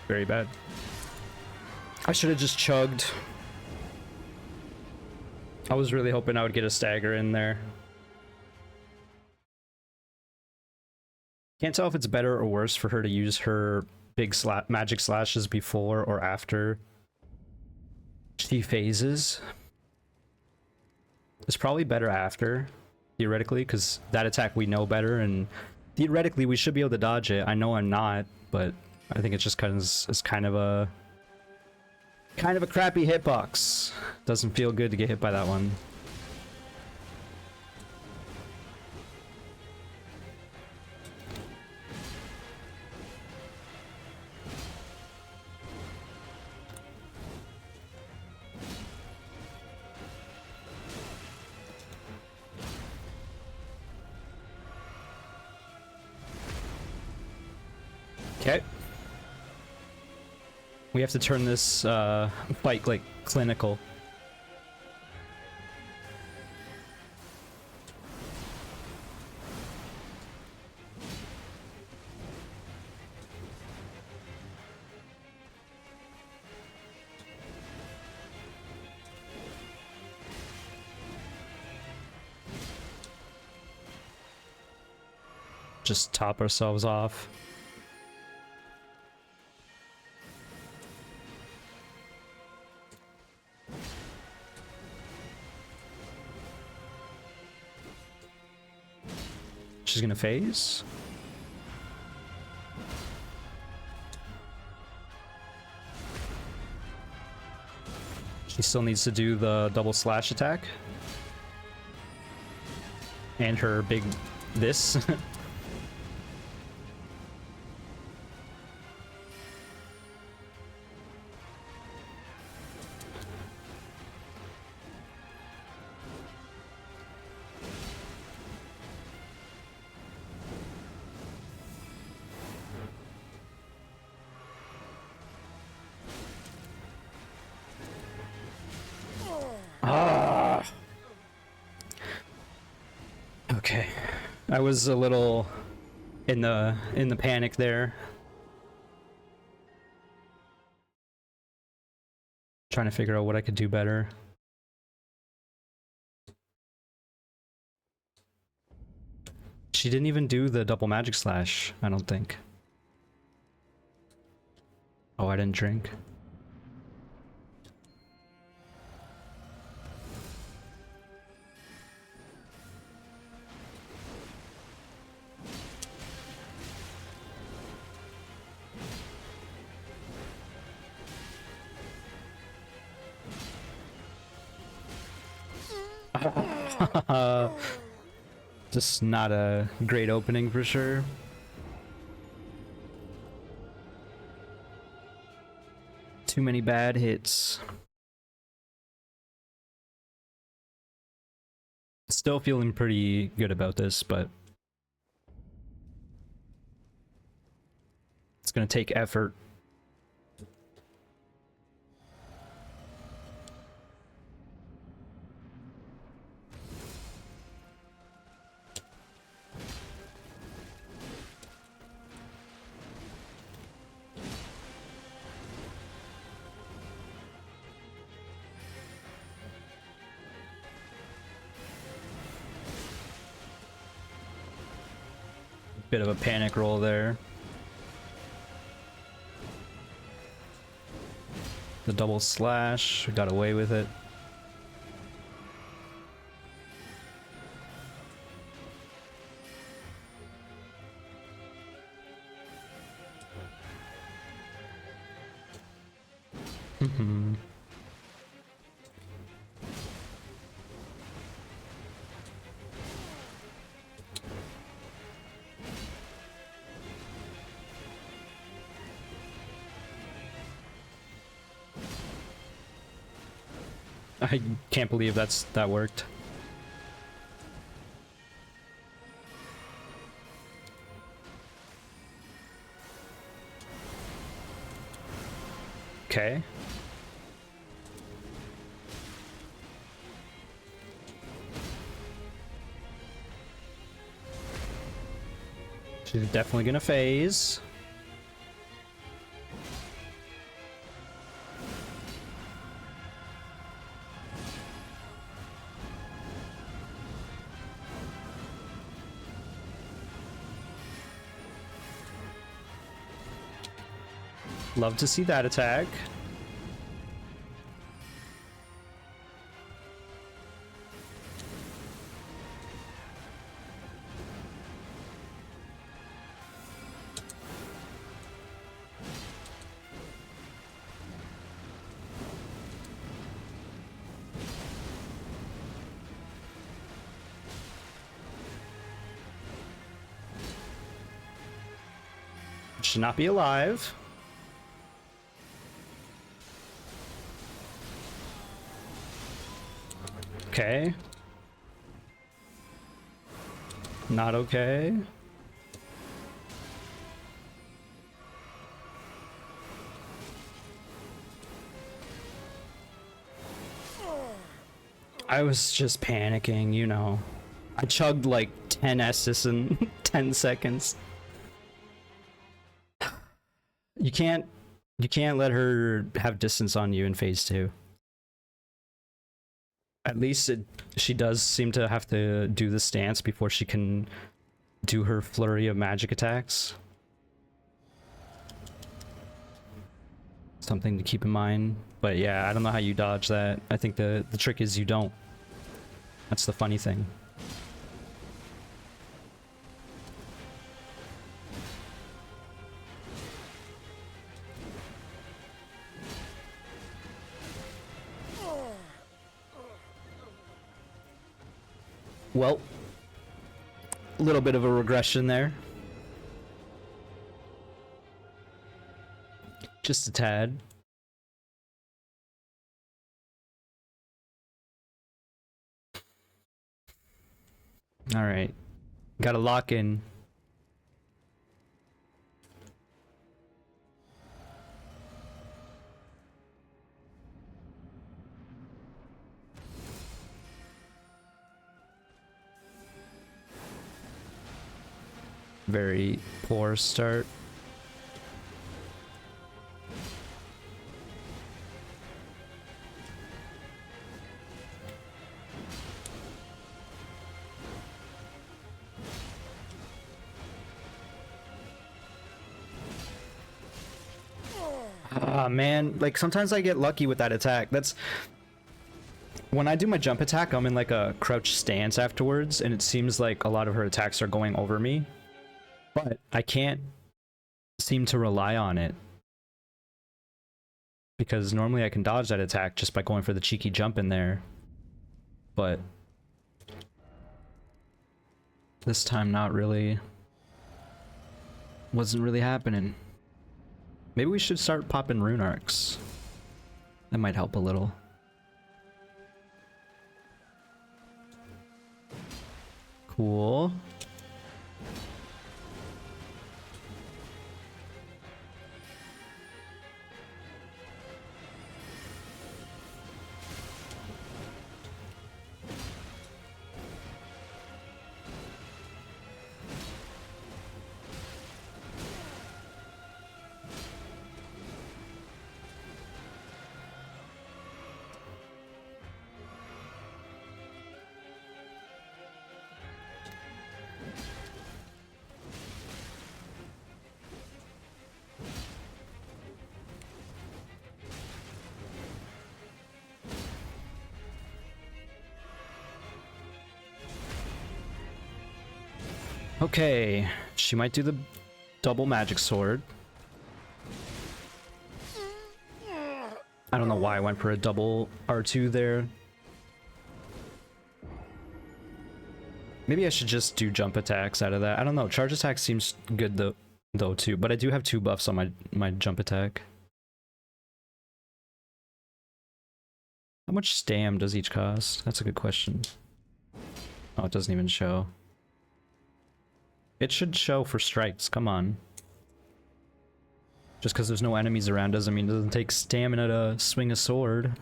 Very bad. I should have just chugged. I was really hoping I would get a stagger in there. Can't tell if it's better or worse for her to use her big magic slashes before or after she phases. It's probably better after, theoretically, because that attack we know better, and theoretically we should be able to dodge it. I know I'm not, but I think it's just kind of a crappy hitbox. Doesn't feel good to get hit by that one. Okay. We have to turn this fight like clinical. Just top ourselves off. She's gonna phase. She still needs to do the double slash attack. And her big this. Okay. I was a little in the panic there. Trying to figure out what I could do better. She didn't even do the double magic slash, I don't think. Oh, I didn't drink. Just not a great opening for sure. Too many bad hits. Still feeling pretty good about this, but it's gonna take effort. Bit of a panic roll there. The double slash, we got away with it. I can't believe that worked. Okay. She's definitely gonna phase. Love to see that attack. Should not be alive. Okay. Not okay. I was just panicking, you know. I chugged like 10 Estus in 10 seconds. You can't let her have distance on you in phase 2. At least she does seem to have to do the stance before she can do her flurry of magic attacks. Something to keep in mind. But yeah, I don't know how you dodge that. I think the trick is you don't. That's the funny thing. Well, little bit of a regression there. Just a tad. All right. Got to lock in. Very poor start. Ah, man, like sometimes I get lucky with that attack. That's when I do my jump attack, I'm in like a crouch stance afterwards, and it seems like a lot of her attacks are going over me. But I can't seem to rely on it. Because normally I can dodge that attack just by going for the cheeky jump in there. But this time not really. Wasn't really happening. Maybe we should start popping rune arcs. That might help a little. Cool. Okay, she might do the double magic sword. I don't know why I went for a double R2 there. Maybe I should just do jump attacks out of that. I don't know, charge attack seems good though too, but I do have 2 buffs on my jump attack. How much stam does each cost? That's a good question. Oh, it doesn't even show. It should show for strikes, come on. Just because there's no enemies around doesn't mean it doesn't take stamina to swing a sword.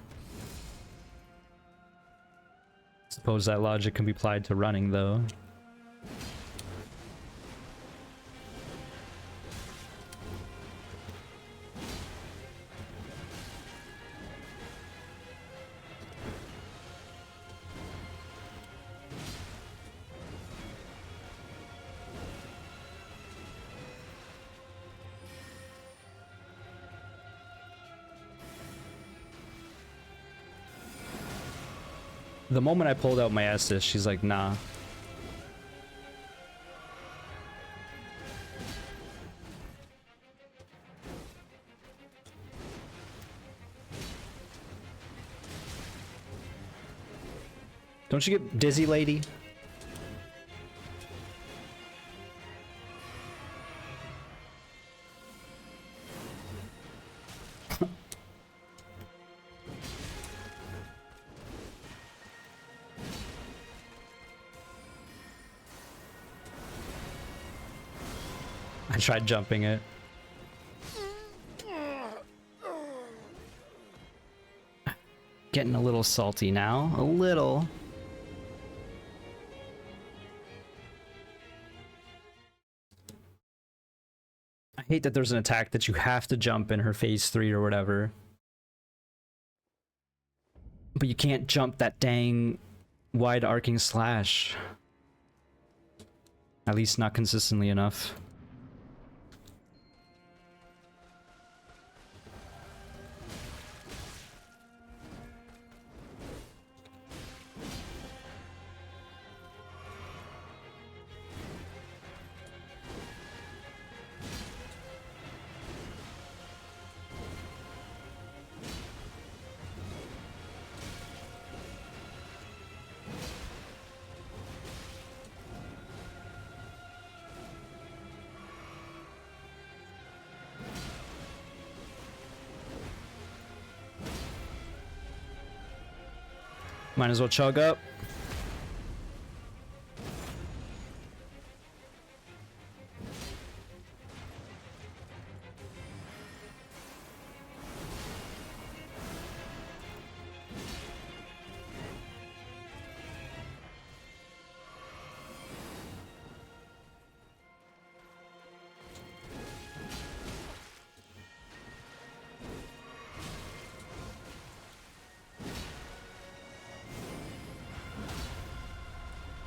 Suppose that logic can be applied to running, though. The moment I pulled out my Estus, she's like, nah. Don't you get dizzy, lady? I tried jumping it. Getting a little salty now. A little. I hate that there's an attack that you have to jump in her phase 3 or whatever. But you can't jump that dang wide arcing slash. At least not consistently enough. Might as well chug up.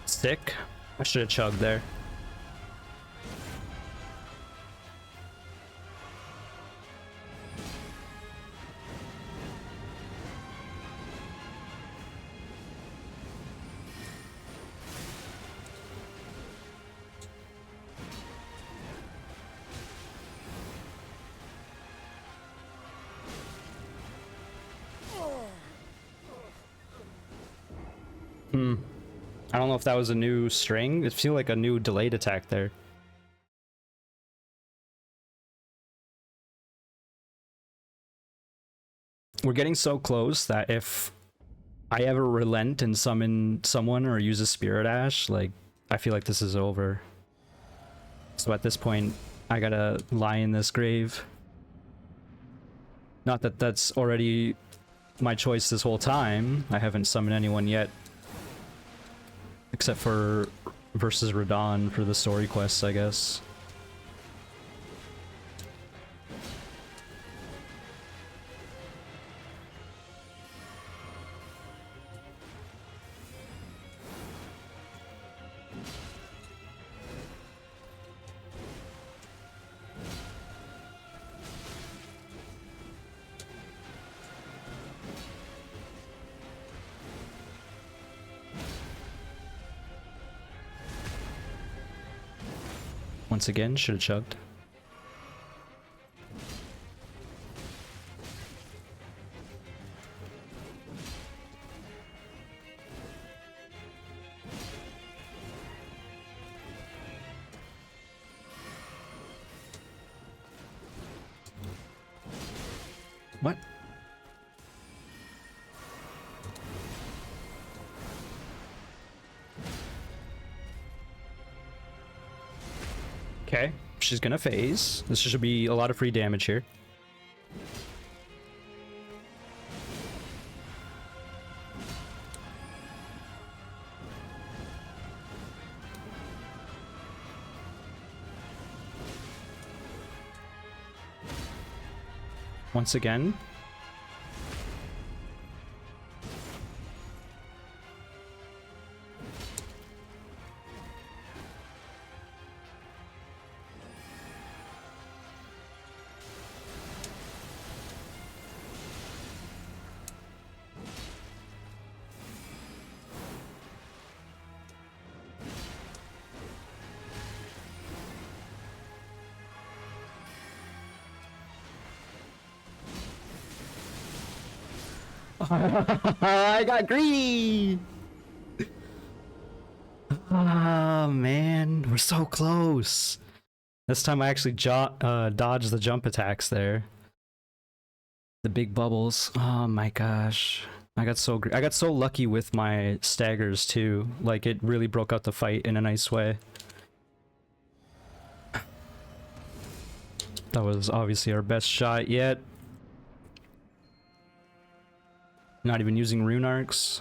Sick. I should have chugged there. I don't know if that was a new string. It feels like a new delayed attack there. We're getting so close that if I ever relent and summon someone or use a Spirit Ash, like, I feel like this is over. So at this point, I gotta lie in this grave. Not that that's already my choice this whole time. I haven't summoned anyone yet. Except for versus Radon for the story quests, I guess. Once again, should have chugged. What? Okay, she's gonna phase. This should be a lot of free damage here. Once again. I got greedy! Ah, man. We're so close. This time I actually dodged the jump attacks there. The big bubbles. Oh my gosh. I got so lucky with my staggers too. Like, it really broke out the fight in a nice way. That was obviously our best shot yet. Not even using rune arcs.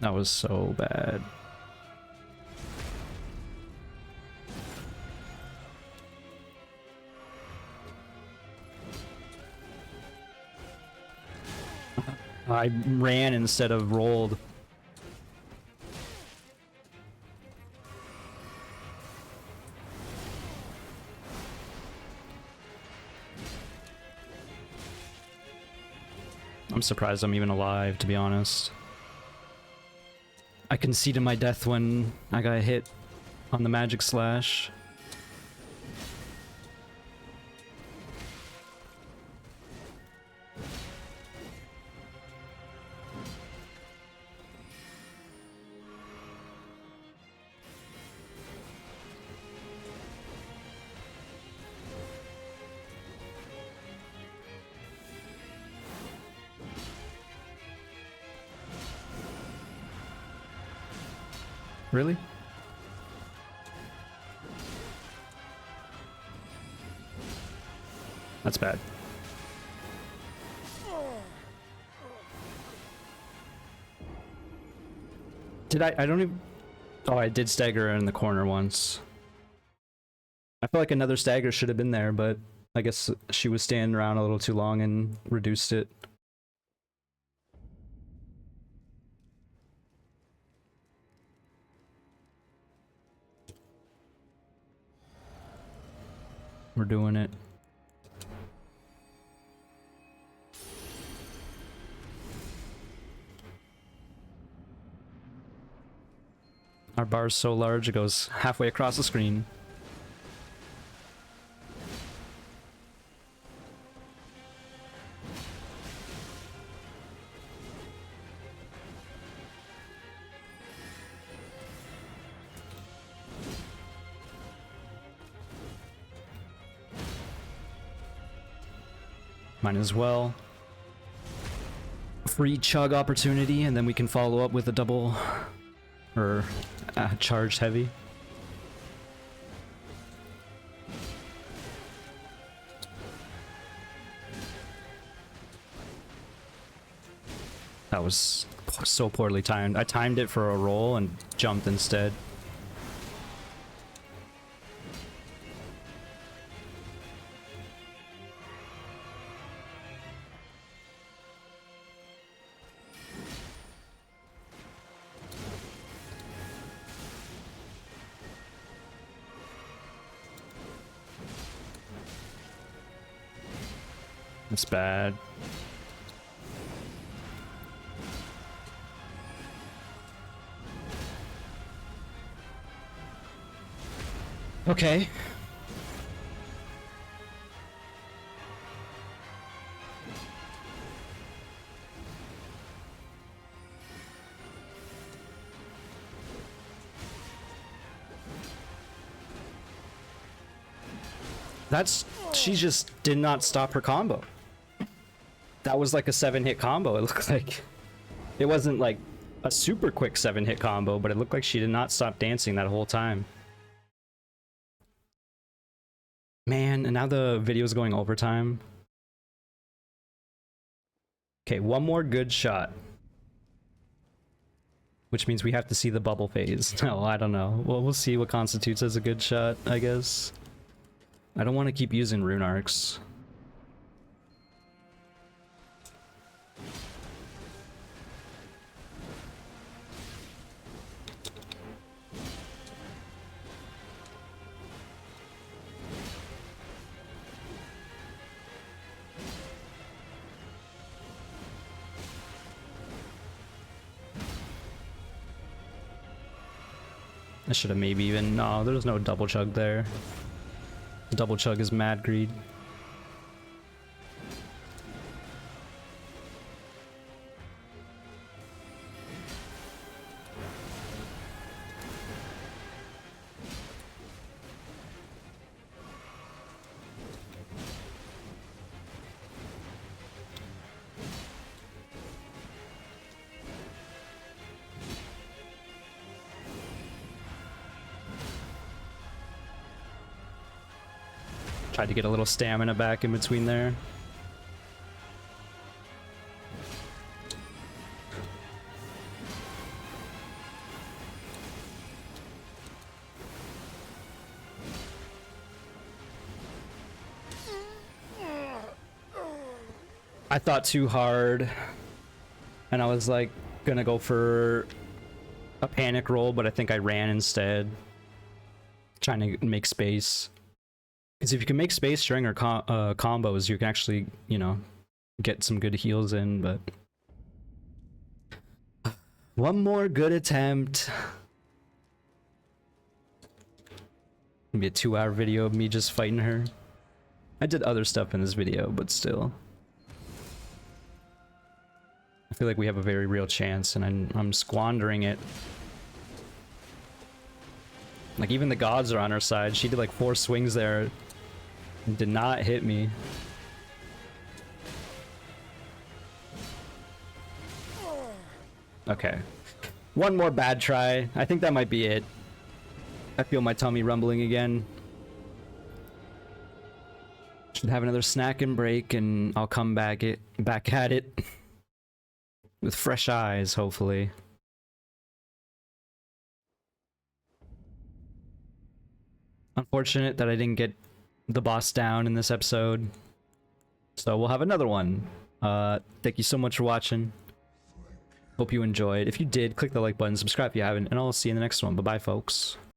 That was so bad. I ran instead of rolled. I'm surprised I'm even alive, to be honest. I conceded my death when I got hit on the magic slash. Really? That's bad. Did I don't even... Oh, I did stagger her in the corner once. I feel like another stagger should have been there, but I guess she was standing around a little too long and reduced it. We're doing it. Our bar is so large it goes halfway across the screen. Might as well. Free chug opportunity, and then we can follow up with a double or charged heavy. That was so poorly timed. I timed it for a roll and jumped instead. That's bad. Okay. She just did not stop her combo. That was like a 7-hit combo. It looked like it wasn't like a super quick 7-hit combo, but it looked like she did not stop dancing that whole time. Man, and now the video's going overtime. Okay, one more good shot. Which means we have to see the bubble phase. No, I don't know. Well, we'll see what constitutes as a good shot, I guess. I don't want to keep using rune arcs. I should have maybe even... No, there was no double chug there. Double chug is mad greed. Tried to get a little stamina back in between there. I thought too hard, and I was like gonna go for a panic roll, but I think I ran instead, trying to make space. Because if you can make space during our combos, you can actually, you know, get some good heals in, but... One more good attempt. Maybe a 2-hour video of me just fighting her. I did other stuff in this video, but still. I feel like we have a very real chance, and I'm squandering it. Like, even the gods are on our side. She did like 4 swings there. Did not hit me. Okay. One more bad try. I think that might be it. I feel my tummy rumbling again. Should have another snack and break, and I'll come back at it with fresh eyes, hopefully. Unfortunate that I didn't get the boss down in this episode. So we'll have another one. Thank you so much for watching. Hope you enjoyed. If you did, click the like button, subscribe if you haven't, and I'll see you in the next one. Bye-bye, folks.